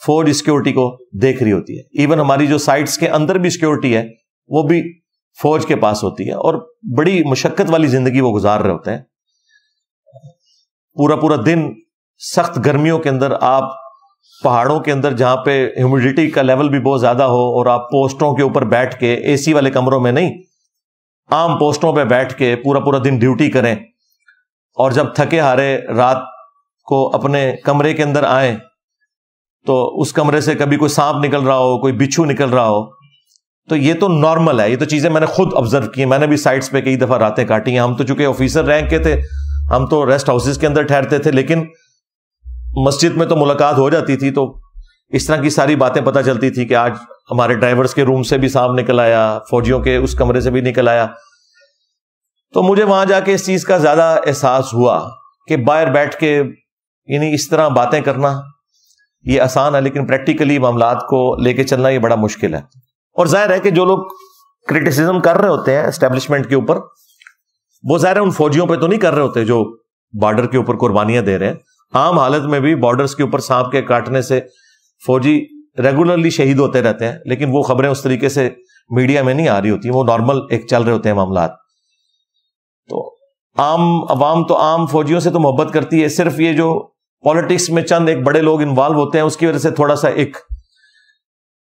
فوج سیکیورٹی کو دیکھ رہی ہوتی ہے. ایون ہماری جو سائٹس کے اندر بھی سیکیورٹی ہے وہ بھی فوج کے پاس ہوتی ہے, اور بڑی مشقت والی زندگی وہ گزار رہے ہوتے ہیں. پورا دن سخت گرمیوں کے اندر آپ پہاڑوں کے اندر جہاں پہ ہیومیڈیٹی کا لیول بھی بہت زیادہ ہو, اور آپ پوسٹوں کے اوپر بیٹھ کے اے سی والے کمروں میں نہیں, عام پوسٹوں پہ بیٹھ کے پورا دن ڈیوٹی کریں, اور جب تھکے ہارے رات کو اپنے کمرے کے اندر آئیں تو اس کمرے سے کبھی کوئی سانپ نکل رہا ہو, کوئی بچھو نکل رہا ہو, تو یہ تو نارمل ہے. یہ تو چیزیں میں نے خود آبزرو کی ہیں, میں نے بھی سائٹس پہ کئی دفعہ راتیں کاٹی ہیں. ہم تو چونکہ آفیسر رینک کے تھے, ہم تو ریسٹ ہاؤسز کے اندر ٹھہرتے تھے, لیکن مسجد میں تو ملاقات ہو جاتی تھی, تو اس طرح کی ساری باتیں پتہ چلتی تھی کہ آج ہمارے ڈرائیورز کے روم سے بھی سانپ نکل آیا, فوجیوں کے اس کمرے سے بھی نکل آیا. تو مجھے وہاں جا کے اس چیز کا زیادہ احساس ہوا کہ باہر بیٹھ کے یعنی اس طرح باتیں کرنا یہ آسان ہے, لیکن پریکٹیکلی معاملات کو لے کے چلنا یہ بڑا مشکل ہے. اور ظاہر ہے کہ جو لوگ کرٹیسزم کر رہے ہوتے ہیں اسٹیبلشمنٹ کے اوپر, وہ ظاہر ہے ان فوجیوں پہ تو نہیں کر رہے ہوتے جو بارڈر کے اوپر قربانیاں دے رہے ہیں. عام حالت میں بھی بارڈرز کے اوپر سانپ کے کاٹنے سے فوجی ریگولرلی شہید ہوتے رہتے ہیں, لیکن وہ خبریں اس طریقے سے میڈیا میں نہیں آ رہی ہوتی, وہ نارمل ایک چل رہے ہوتے ہیں معاملات. تو عام عوام تو عام فوجیوں سے تو محبت کرتی ہے, صرف یہ جو پالیٹکس میں چند ایک بڑے لوگ انوالو ہوتے ہیں اس کی وجہ سے تھوڑا سا ایک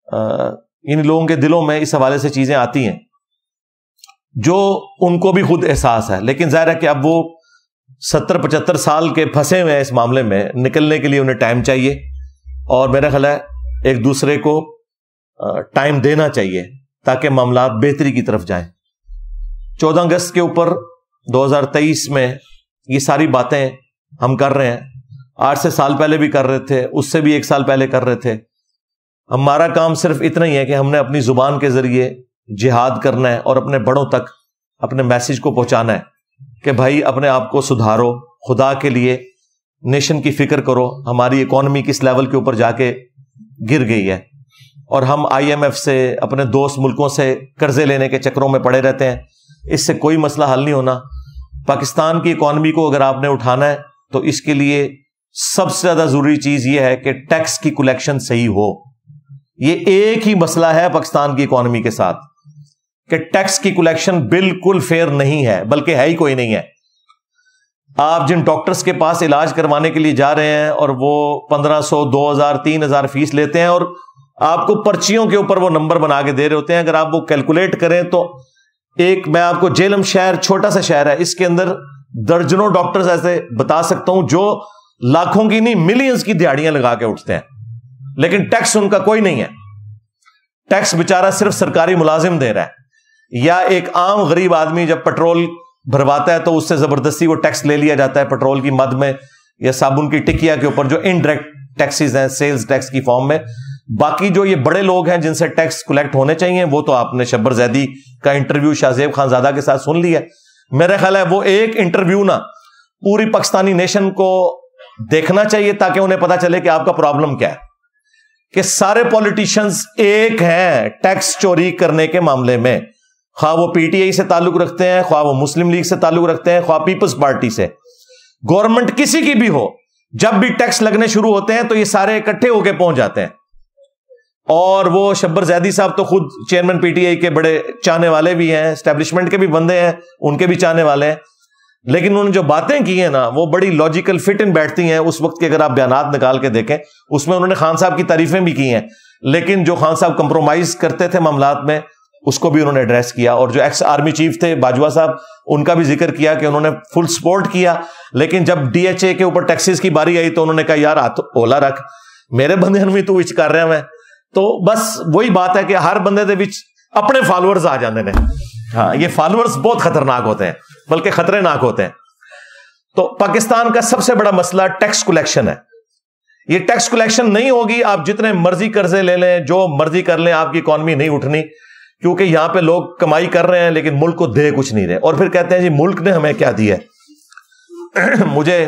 ان لوگوں کے دلوں میں اس حوالے سے چیزیں آتی ہیں جو ان کو بھی خود احساس ہے. لیکن ظاہر ہے کہ اب وہ 70-75 سال کے پھنسے ہوئے ہیں اس معاملے میں, نکلنے کے لیے انہیں ٹائم چاہیے, اور میرا خیال ہے ایک دوسرے کو ٹائم دینا چاہیے تاکہ معاملات بہتری کی طرف جائیں. 14 اگست کے اوپر 2023 میں یہ ساری باتیں ہم کر رہے ہیں, 8 سے سال پہلے بھی کر رہے تھے, اس سے بھی 1 سال پہلے کر رہے تھے. ہمارا کام صرف اتنا ہی ہے کہ ہم نے اپنی زبان کے ذریعے جہاد کرنا ہے اور اپنے بڑوں تک اپنے میسج کو پہنچانا ہے کہ بھائی اپنے آپ کو سدھارو, خدا کے لیے نیشن کی فکر کرو. ہماری اکانومی کس لیول کے اوپر جا کے گر گئی ہے, اور ہم IMF سے, اپنے دوست ملکوں سے قرضے لینے کے چکروں میں پڑے رہتے ہیں. اس سے کوئی مسئلہ حل نہیں ہونا. پاکستان کی اکانومی کو اگر آپ نے اٹھانا ہے تو اس کے لیے سب سے زیادہ ضروری چیز یہ ہے کہ ٹیکس کی کلیکشن صحیح ہو. یہ ایک ہی مسئلہ ہے پاکستان کی اکانومی کے ساتھ کہ ٹیکس کی کلیکشن بالکل فیئر نہیں ہے, بلکہ ہے ہی کوئی نہیں ہے. آپ جن ڈاکٹرز کے پاس علاج کروانے کے لیے جا رہے ہیں اور وہ 1500, 2000, 3000 فیس لیتے ہیں, اور آپ کو پرچیوں کے اوپر وہ نمبر بنا کے دے رہے ہوتے ہیں. اگر آپ وہ کیلکولیٹ کریں تو میں آپ کو جیلم شہر, چھوٹا سا شہر ہے, اس کے اندر درجنوں ڈاکٹرز ایسے بتا سکتا ہوں جو لاکھوں کی نہیں ملینز کی دیہڑیاں لگا کے اٹھتے ہیں, لیکن ٹیکس ان کا کوئی نہیں ہے. ٹیکس بیچارہ صرف سرکاری ملازم دے رہا ہے, یا ایک عام غریب آدمی جب پیٹرول بھرواتا ہے تو اس سے زبردستی وہ ٹیکس لے لیا جاتا ہے پیٹرول کی مد میں یا صابن کی ٹکیا کے اوپر, جو انڈائریکٹ ٹیکسز ہیں سیلز ٹیکس کی فارم میں. باقی جو یہ بڑے لوگ ہیں جن سے ٹیکس کلیکٹ ہونے چاہیے, وہ تو آپ نے شبر زیدی کا انٹرویو شاہ زیب خان زادہ کے ساتھ سن لیا. میرا خیال ہے وہ ایک انٹرویو نا پوری پاکستانی نیشن کو دیکھنا چاہیے تاکہ انہیں پتا چلے کہ آپ کا پرابلم کیا ہے. کہ سارے پولیٹیشنز ایک ہیں ٹیکس چوری کرنے کے معاملے میں, خواہ وہ PTI سے تعلق رکھتے ہیں, خواہ وہ مسلم لیگ سے تعلق رکھتے ہیں, خواہ پیپلز پارٹی سے. گورنمنٹ کسی کی بھی ہو, جب بھی ٹیکس لگنے شروع ہوتے ہیں تو یہ سارے اکٹھے ہو کے پہنچ جاتے ہیں. اور وہ شبر زیدی صاحب تو خود چیئرمین PTI کے بڑے چاہنے والے بھی ہیں, اسٹیبلشمنٹ کے بھی بندے ہیں, ان کے بھی چاہنے والے ہیں. لیکن انہوں نے جو باتیں کی ہیں نا وہ بڑی لاجیکل فٹ ان بیٹھتی ہیں. اس وقت کے اگر آپ بیانات نکال کے دیکھیں اس میں انہوں نے خان صاحب کی تعریفیں بھی کی ہیں, لیکن جو خان صاحب کمپرومائز کرتے تھے معاملات میں اس کو بھی انہوں نے ایڈریس کیا. اور جو ایکس آرمی چیف تھے باجوہ صاحب, ان کا بھی ذکر کیا کہ انہوں نے فل سپورٹ کیا, لیکن جب DHA کے اوپر ٹیکسز کی باری آئی تو انہوں نے کہا یار ہاتھ اولا رکھ, میرے بندے میں تو وچ کر رہا میں. تو بس وہی بات ہے کہ ہر بندے دے وچ اپنے فالوورز آ جاندے نے. ہاں, یہ فالوورز بہت خطرناک ہوتے ہیں, بلکہ خطرے ناک ہوتے ہیں. تو پاکستان کا سب سے بڑا مسئلہ ٹیکس کلیکشن ہے. یہ ٹیکس کلیکشن نہیں ہوگی, آپ جتنے مرضی قرضے لے لیں, جو مرضی کر لیں, آپ کی اکانومی نہیں اٹھنی, کیونکہ یہاں پہ لوگ کمائی کر رہے ہیں لیکن ملک کو دے کچھ نہیں رہے. اور پھر کہتے ہیں جی ملک نے ہمیں کیا دیا ہے. مجھے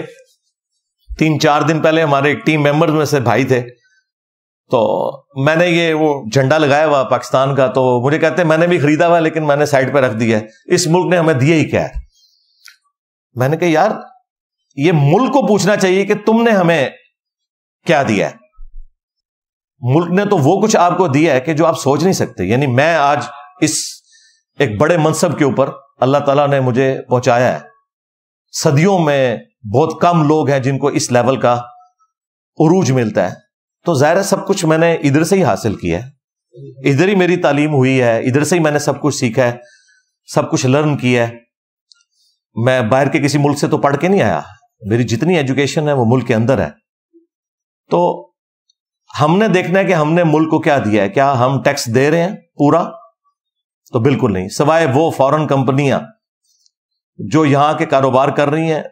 3-4 دن پہلے ہمارے ایک ٹیم ممبرز میں سے بھائی تھے, تو میں نے یہ وہ جھنڈا لگایا ہوا پاکستان کا, تو مجھے کہتے ہیں میں نے بھی خریدا ہوا لیکن میں نے سائڈ پہ رکھ دیا ہے, اس ملک نے ہمیں دیا ہی کیا ہے. میں نے کہا یار یہ ملک کو پوچھنا چاہیے کہ تم نے ہمیں کیا دیا ہے. ملک نے تو وہ کچھ آپ کو دیا ہے کہ جو آپ سوچ نہیں سکتے. یعنی میں آج اس ایک بڑے منصب کے اوپر اللہ تعالیٰ نے مجھے پہنچایا ہے. صدیوں میں بہت کم لوگ ہیں جن کو اس لیول کا عروج ملتا ہے. تو ظاہر ہے سب کچھ میں نے ادھر سے ہی حاصل کیا ہے, ادھر ہی میری تعلیم ہوئی ہے, ادھر سے ہی میں نے سب کچھ سیکھا ہے, سب کچھ لرن کیا ہے. میں باہر کے کسی ملک سے تو پڑھ کے نہیں آیا, میری جتنی ایجوکیشن ہے وہ ملک کے اندر ہے. تو ہم نے دیکھنا ہے کہ ہم نے ملک کو کیا دیا ہے. کیا ہم ٹیکس دے رہے ہیں پورا؟ تو بالکل نہیں, سوائے وہ فورن کمپنیاں جو یہاں کے کاروبار کر رہی ہیں,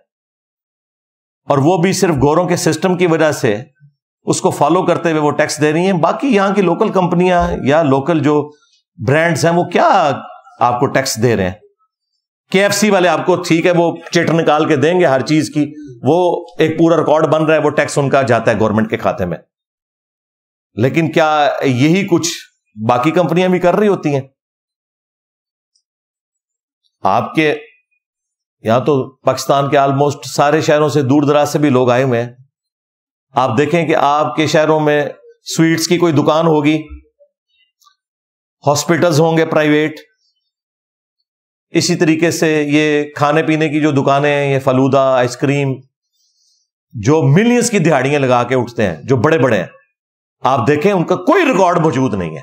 اور وہ بھی صرف گوروں کے سسٹم کی وجہ سے اس کو فالو کرتے ہوئے وہ ٹیکس دے رہی ہیں. باقی یہاں کی لوکل کمپنیاں یا لوکل جو برانڈز ہیں وہ کیا آپ کو ٹیکس دے رہے ہیں. KFC والے آپ کو ٹھیک ہے وہ چٹ نکال کے دیں گے ہر چیز کی, وہ ایک پورا ریکارڈ بن رہا ہے, وہ ٹیکس ان کا جاتا ہے گورنمنٹ کے کھاتے میں. لیکن کیا یہی کچھ باقی کمپنیاں بھی کر رہی ہوتی ہیں؟ آپ کے یہاں تو پاکستان کے آلموسٹ سارے شہروں سے دور دراز سے بھی لوگ آئے ہوئے ہیں. آپ دیکھیں کہ آپ کے شہروں میں سویٹس کی کوئی دکان ہوگی, ہاسپٹلز ہوں گے پرائیویٹ, اسی طریقے سے یہ کھانے پینے کی جو دکانیں ہیں, یہ فلودہ, آئس کریم, جو ملینز کی دہاڑیاں لگا کے اٹھتے ہیں, جو بڑے بڑے ہیں, آپ دیکھیں ان کا کوئی ریکارڈ موجود نہیں ہے.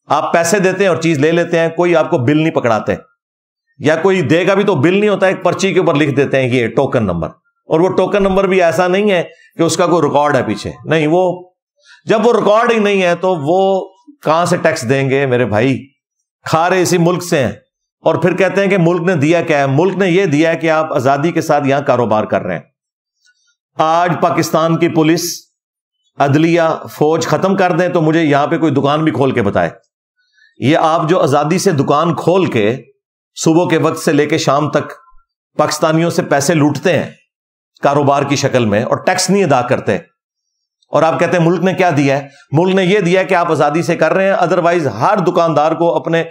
آپ پیسے دیتے ہیں اور چیز لے لیتے ہیں, کوئی آپ کو بل نہیں پکڑاتے, یا کوئی دے گا بھی تو بل نہیں ہوتا, ایک پرچی کے اوپر لکھ دیتے ہیں یہ ٹوکن نمبر, اور وہ ٹوکن نمبر بھی ایسا نہیں ہے کہ اس کا کوئی ریکارڈ ہے پیچھے. نہیں, وہ جب وہ ریکارڈ ہی نہیں ہے تو وہ کہاں سے ٹیکس دیں گے میرے بھائی؟ کھا رہے اسی ملک سے ہیں, اور پھر کہتے ہیں کہ ملک نے دیا کیا ہے. ملک نے یہ دیا ہے کہ آپ آزادی کے ساتھ یہاں کاروبار کر رہے ہیں. آج پاکستان کی پولیس، عدلیہ، فوج ختم کر دیں تو مجھے یہاں پہ کوئی دکان بھی کھول کے بتائے. یہ آپ جو آزادی سے دکان کھول کے صبح کے وقت سے لے کے شام تک پاکستانیوں سے پیسے لوٹتے ہیں کاروبار کی شکل میں اور ٹیکس نہیں ادا کرتے، اور آپ کہتے ہیں ملک نے کیا دیا ہے؟ ملک نے یہ دیا ہے کہ آپ آزادی سے کر رہے ہیں، ادروائز ہر دکاندار کو اپنے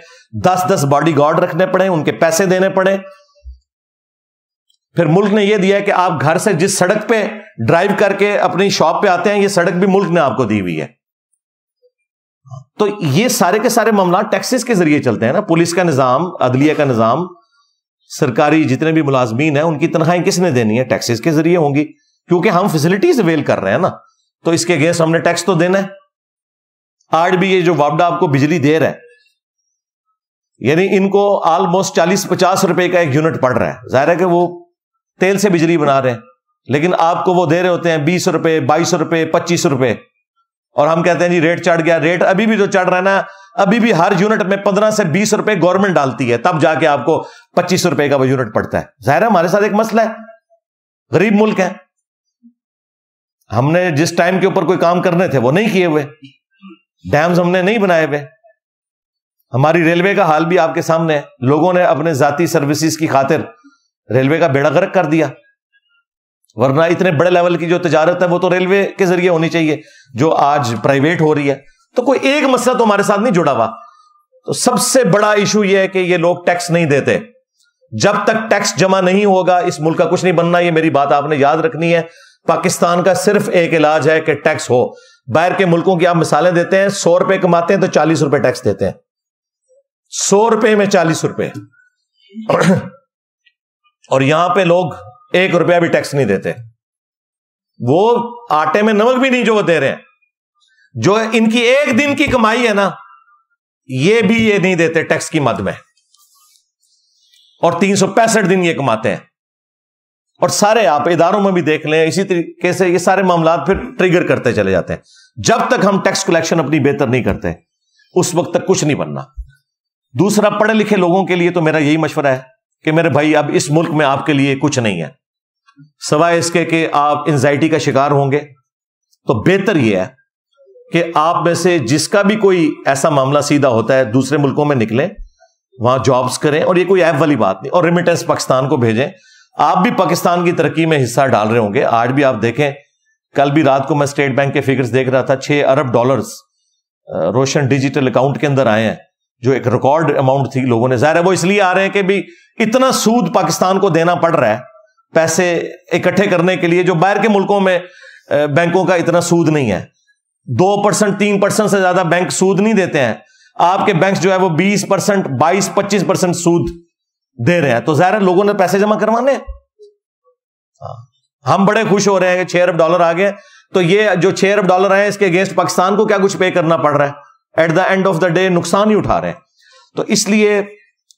10 باڈی گارڈ رکھنے پڑے، ان کے پیسے دینے پڑے. پھر ملک نے یہ دیا ہے کہ آپ گھر سے جس سڑک پہ ڈرائیو کر کے اپنی شاپ پہ آتے ہیں، یہ سڑک بھی ملک نے آپ کو دی ہوئی ہے. تو یہ سارے کے سارے معاملات ٹیکسز کے ذریعے چلتے ہیں نا. پولیس کا نظام، عدلیہ کا نظام، سرکاری جتنے بھی ملازمین ہیں ان کی تنخواہیں کس نے دینی ہے؟ ٹیکسز کے ذریعے ہوں گی، کیونکہ ہم فیسلٹیز اویل کر رہے ہیں نا، تو اس کے اگینسٹ ہم نے ٹیکس تو دینا ہے. آج بھی یہ جو وابڈا آپ کو بجلی دے رہا ہے، یعنی ان کو آلموسٹ 40-50 روپے کا ایک یونٹ پڑ رہا ہے. ظاہر ہے کہ وہ تیل سے بجلی بنا رہے ہیں، لیکن آپ کو وہ دے رہے ہوتے ہیں 20 روپے، 22 روپے، 25 روپے، اور ہم کہتے ہیں جی ریٹ چڑھ گیا. ریٹ ابھی بھی تو چڑھ رہا ہے نا، ابھی بھی ہر یونٹ میں 15 سے 20 روپے گورنمنٹ ڈالتی ہے، تب جا کے آپ کو 25 روپے کا وہ یونٹ پڑتا ہے. ظاہر ہے ہمارے ساتھ ایک مسئلہ ہے، غریب ملک ہے، ہم نے جس ٹائم کے اوپر کوئی کام کرنے تھے وہ نہیں کیے ہوئے، ڈیمز ہم نے نہیں بنائے ہوئے. ہماری ریلوے کا حال بھی آپ کے سامنے ہے، لوگوں نے اپنے ذاتی سروسز کی خاطر ریلوے کا بیڑا غرق کر دیا. ورنہ اتنے بڑے لیول کی جو تجارت ہے وہ تو ریلوے کے ذریعے ہونی چاہیے، جو آج پرائیویٹ ہو رہی ہے. تو کوئی ایک مسئلہ تو ہمارے ساتھ نہیں جڑا ہوا. تو سب سے بڑا ایشو یہ ہے کہ یہ لوگ ٹیکس نہیں دیتے. جب تک ٹیکس جمع نہیں ہوگا اس ملک کا کچھ نہیں بننا. یہ میری بات آپ نے یاد رکھنی ہے. پاکستان کا صرف ایک علاج ہے کہ ٹیکس ہو. باہر کے ملکوں کی آپ مثالیں دیتے ہیں، 100 روپے کماتے ہیں تو 40 روپے ٹیکس دیتے ہیں. 100 روپے میں 40 روپے اور یہاں پہ لوگ 1 روپیہ بھی ٹیکس نہیں دیتے. وہ آٹے میں نمک بھی نہیں جو وہ دے رہے ہیں. جو ان کی ایک دن کی کمائی ہے نا، یہ بھی یہ نہیں دیتے ٹیکس کی مد میں، اور 365 دن یہ کماتے ہیں. اور سارے آپ اداروں میں بھی دیکھ لیں، اسی طریقے سے یہ سارے معاملات پھر ٹریگر کرتے چلے جاتے ہیں. جب تک ہم ٹیکس کلیکشن اپنی بہتر نہیں کرتے اس وقت تک کچھ نہیں بننا. دوسرا، پڑھے لکھے لوگوں کے لیے تو میرا یہی مشورہ ہے کہ میرے بھائی اب اس ملک میں آپ کے لیے کچھ نہیں ہے سوائے اس کے کہ آپ انزائٹی کا شکار ہوں گے. تو بہتر یہ ہے کہ آپ میں سے جس کا بھی کوئی ایسا معاملہ سیدھا ہوتا ہے دوسرے ملکوں میں نکلیں، وہاں جابز کریں، اور یہ کوئی ایب والی بات نہیں، اور ریمیٹنس پاکستان کو بھیجیں. آپ بھی پاکستان کی ترقی میں حصہ ڈال رہے ہوں گے. آج بھی آپ دیکھیں، کل بھی رات کو میں اسٹیٹ بینک کے فگرز دیکھ رہا تھا، $6 ارب روشن ڈیجیٹل اکاؤنٹ کے اندر آئے ہیں، جو ایک ریکارڈ اماؤنٹ تھی. لوگوں نے، ظاہر ہے وہ اس لیے آ رہے ہیں کہ بھی اتنا سود پاکستان کو دینا پڑ رہا ہے پیسے اکٹھے کرنے کے لیے، جو باہر کے ملکوں میں بینکوں کا اتنا سود نہیں ہے. 2%، 3% سے زیادہ بینک سود نہیں دیتے ہیں. آپ کے بینک جو ہے وہ 20%، 22-25% سود دے رہے ہیں. تو ظاہر ہے لوگوں نے پیسے جمع کروانے. ہم بڑے خوش ہو رہے ہیں کہ $6 ارب آ گئے، تو یہ جو $6 ارب آئے اس کے اگینسٹ پاکستان کو کیا کچھ پے کرنا پڑ رہا ہے؟ At the end of the day نقصان ہی اٹھا رہے ہیں. تو اس لیے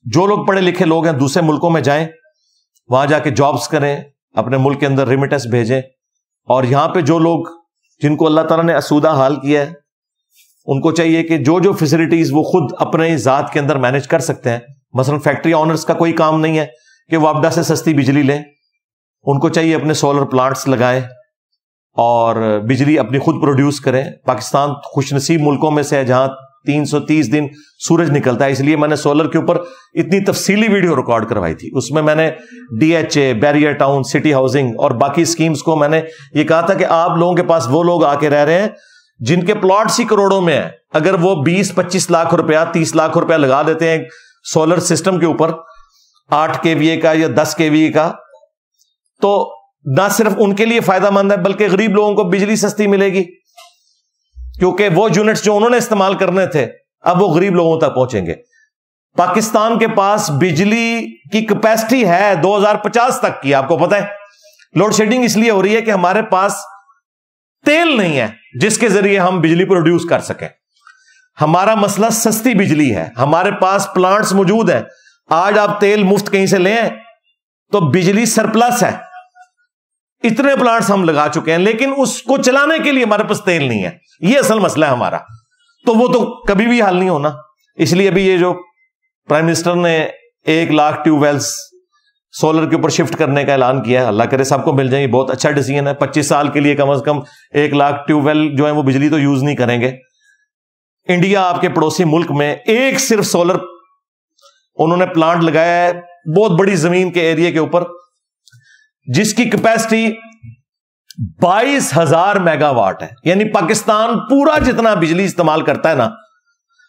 جو لوگ پڑھے لکھے لوگ ہیں دوسرے ملکوں میں جائیں، وہاں جا کے جابز کریں، اپنے ملک کے اندر ریمیٹنس بھیجیں. اور یہاں پہ جو لوگ جن کو اللہ تعالیٰ نے اسودہ حال کیا ہے، ان کو چاہیے کہ جو فیسلٹیز وہ خود اپنے ذات کے اندر مینج کر سکتے ہیں. مثلا فیکٹری آنرز کا کوئی کام نہیں ہے کہ وہ وابڈا سے سستی بجلی لیں. ان کو چاہیے اپنے سولر پلانٹس لگائیں اور بجلی اپنی خود پروڈیوس کریں. پاکستان خوش نصیب ملکوں میں سے ہے جہاں 330 دن سورج نکلتا ہے. اس لیے میں نے سولر کے اوپر اتنی تفصیلی ویڈیو ریکارڈ کروائی تھی. اس میں نے DHA، barrier town, city housing اور باقی اسکیمز کو میں نے یہ کہا تھا کہ آپ لوگوں کے پاس وہ لوگ آ کے رہ رہے ہیں جن کے پلاٹس ہی کروڑوں میں ہیں. اگر وہ 20-25 لاکھ روپیہ، 30 لاکھ روپیہ لگا دیتے ہیں سولر سسٹم کے اوپر 8 kVA کا یا 10 kVA کا، تو نہ صرف ان کے لیے فائدہ مند ہے بلکہ غریب لوگوں کو بجلی سستی ملے گی، کیونکہ وہ یونٹس جو انہوں نے استعمال کرنے تھے اب وہ غریب لوگوں تک پہنچیں گے. پاکستان کے پاس بجلی کی کیپیسٹی ہے 2050 تک کی. آپ کو پتہ ہے لوڈ شیڈنگ اس لیے ہو رہی ہے کہ ہمارے پاس تیل نہیں ہے جس کے ذریعے ہم بجلی پروڈیوس کر سکیں. ہمارا مسئلہ سستی بجلی ہے. ہمارے پاس پلانٹس موجود ہیں. آج آپ تیل مفت کہیں سے لیں تو بجلی سرپلس ہے. اتنے پلانٹس ہم لگا چکے ہیں لیکن اس کو چلانے کے لیے ہمارے پاس تیل نہیں ہے. یہ اصل مسئلہ ہے ہمارا. تو وہ تو کبھی بھی حل نہیں ہونا. اس لیے ابھی یہ جو پرائم منسٹر نے 1 لاکھ ٹیوب ویلز سولر کے اوپر شفٹ کرنے کا اعلان کیا ہے. اللہ کرے سب کو مل جائیں, یہ بہت اچھا ڈیسیژن ہے. 25 سال کے لیے کم از کم 1 لاکھ ٹیوب ویل جو ہے وہ بجلی تو یوز نہیں کریں گے. انڈیا آپ کے پڑوسی ملک میں ایک صرف سولر انہوں نے پلانٹ لگایا ہے بہت بڑی زمین کے ایریا کے اوپر, جس کی کیپیسٹی 22,000 میگا واٹ ہے. یعنی پاکستان پورا جتنا بجلی استعمال کرتا ہے نا,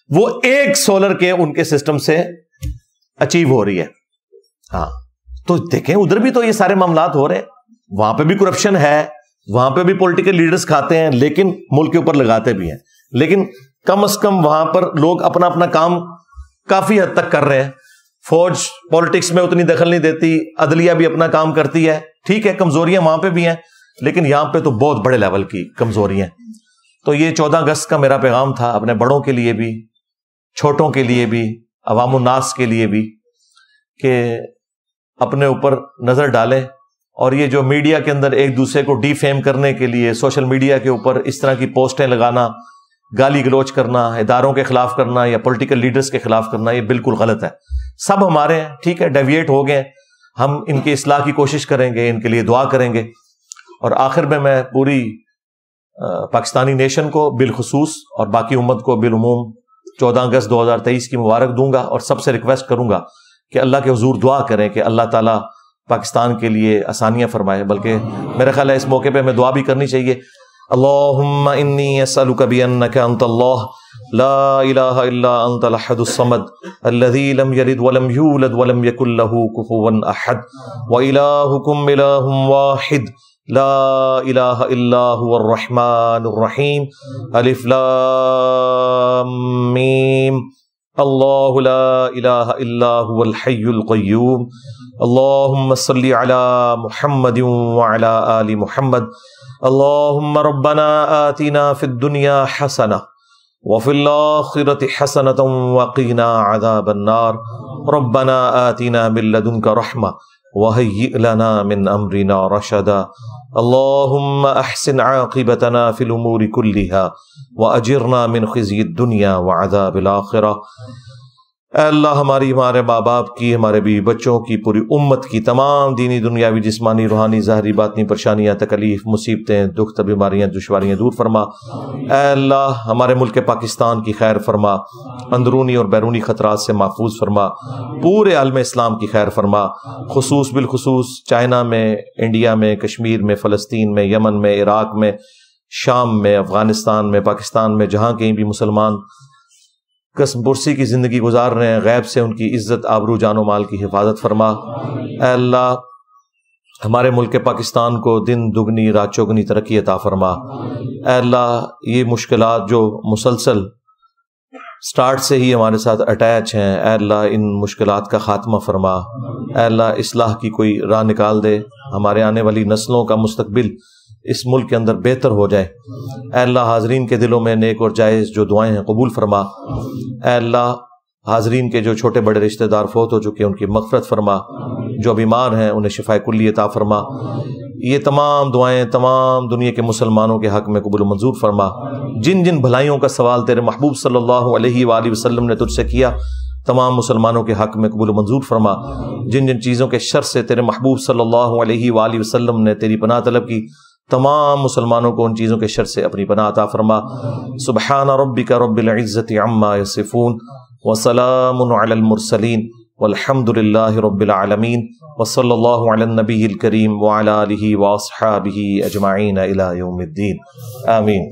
وہ ایک سولر کے ان کے سسٹم سے اچیو ہو رہی ہے. ہاں تو دیکھیں ادھر بھی تو یہ سارے معاملات ہو رہے ہیں. وہاں پہ بھی کرپشن ہے, وہاں پہ بھی پولیٹیکل لیڈرز کھاتے ہیں, لیکن ملک کے اوپر لگاتے بھی ہیں. لیکن کم از کم وہاں پر لوگ اپنا اپنا کام کافی حد تک کر رہے ہیں. فوج پالیٹکس میں اتنی دخل نہیں دیتی, عدلیہ بھی اپنا کام کرتی ہے. ٹھیک ہے کمزوریاں وہاں پہ بھی ہیں, لیکن یہاں پہ تو بہت بڑے لیول کی کمزوریاں ہیں. تو یہ 14 اگست کا میرا پیغام تھا اپنے بڑوں کے لیے بھی, چھوٹوں کے لیے بھی, عوام الناس کے لیے بھی, کہ اپنے اوپر نظر ڈالیں. اور یہ جو میڈیا کے اندر ایک دوسرے کو ڈی فیم کرنے کے لیے سوشل میڈیا کے اوپر اس طرح کی پوسٹیں لگانا, گالی گلوچ کرنا, اداروں کے خلاف کرنا یا پولیٹیکل لیڈرز کے خلاف کرنا, یہ بالکل غلط ہے. سب ہمارے ہیں, ٹھیک ہے, ڈیویٹ ہو گئے, ہم ان کی اصلاح کی کوشش کریں گے, ان کے لیے دعا کریں گے. اور آخر میں پوری پاکستانی نیشن کو بالخصوص اور باقی امت کو بالعموم 14 اگست 2023 کی مبارک دوں گا, اور سب سے ریکویسٹ کروں گا کہ اللہ کے حضور دعا کریں کہ اللہ تعالیٰ پاکستان کے لیے آسانیاں فرمائے. بلکہ میرا خیال ہے اس موقع پہ ہمیں دعا بھی کرنی چاہیے. اللہم انی اسألک بانک انت اللہ لا الہ الا انت الاحد الصمد الذی لم یلد ولم یولد ولم یکن لہ کفوا احد والہکم الہ واحد لا الہ الا هو الرحمن الرحیم الف لام میم اللہ لا الہ الا هو الحی القیوم اللہم صلی علی محمد وعلی آل محمد اللہم ربنا آتنا فی الدنیا حسنہ وفی الآخرة حسنة وقنا عذاب النار ربنا آتنا من لدنک رحمہ وہیئ لنا من امرنا رشدا اللہم احسن عاقبتنا فی الامور کلہا واجرنا من خزی الدنیا وعذاب الآخرہ. اے اللہ ہمارے ماں باپ کی, ہمارے بیوی بچوں کی, پوری امت کی تمام دینی دنیاوی جسمانی روحانی ظاہری باطنی پریشانیاں تکلیف مصیبتیں دکھ بیماریاں دشواریاں دور فرما. اے اللہ ہمارے ملک پاکستان کی خیر فرما, اندرونی اور بیرونی خطرات سے محفوظ فرما, پورے عالم اسلام کی خیر فرما, بالخصوص چائنا میں, انڈیا میں, کشمیر میں, فلسطین میں, یمن میں, عراق میں, شام میں, افغانستان میں, پاکستان میں, جہاں کہیں بھی مسلمان قسم پرسی کی زندگی گزار رہے ہیں, غیب سے ان کی عزت آبرو جان و مال کی حفاظت فرما. اے اللہ ہمارے ملک پاکستان کو دن دگنی رات چوگنی ترقی عطا فرما. اے اللہ یہ مشکلات جو مسلسل سٹارٹ سے ہی ہمارے ساتھ اٹیچ ہیں, اے اللہ ان مشکلات کا خاتمہ فرما. اے اللہ اصلاح کی کوئی راہ نکال دے, ہمارے آنے والی نسلوں کا مستقبل اس ملک کے اندر بہتر ہو جائے. اے اللہ حاضرین کے دلوں میں نیک اور جائز جو دعائیں ہیں قبول فرما. اے اللہ حاضرین کے جو چھوٹے بڑے رشتہ دار فوت ہو چکے ان کی مغفرت فرما, جو بیمار ہیں انہیں شفاء کلی عطا فرما. یہ تمام دعائیں تمام دنیا کے مسلمانوں کے حق میں قبول و منظور فرما. جن جن بھلائیوں کا سوال تیرے محبوب صلی اللہ علیہ وآلہ وسلم نے تجھ سے کیا, تمام مسلمانوں کے حق میں قبول و منظور فرما. جن جن چیزوں کے شر سے تیرے محبوب صلی اللہ علیہ وآلہ وسلم نے تیری پناہ طلب کی, تمام مسلمانوں کو ان چیزوں کے شر سے اپنی پناہ عطا فرما. سبحان ربک رب العزت عما یصفون وسلام علی المرسلین والحمد للہ رب العالمین وصلی اللہ علی النبی الکریم وعلی آلہ واصحابہ اجمعین الی یوم الدین. آمین.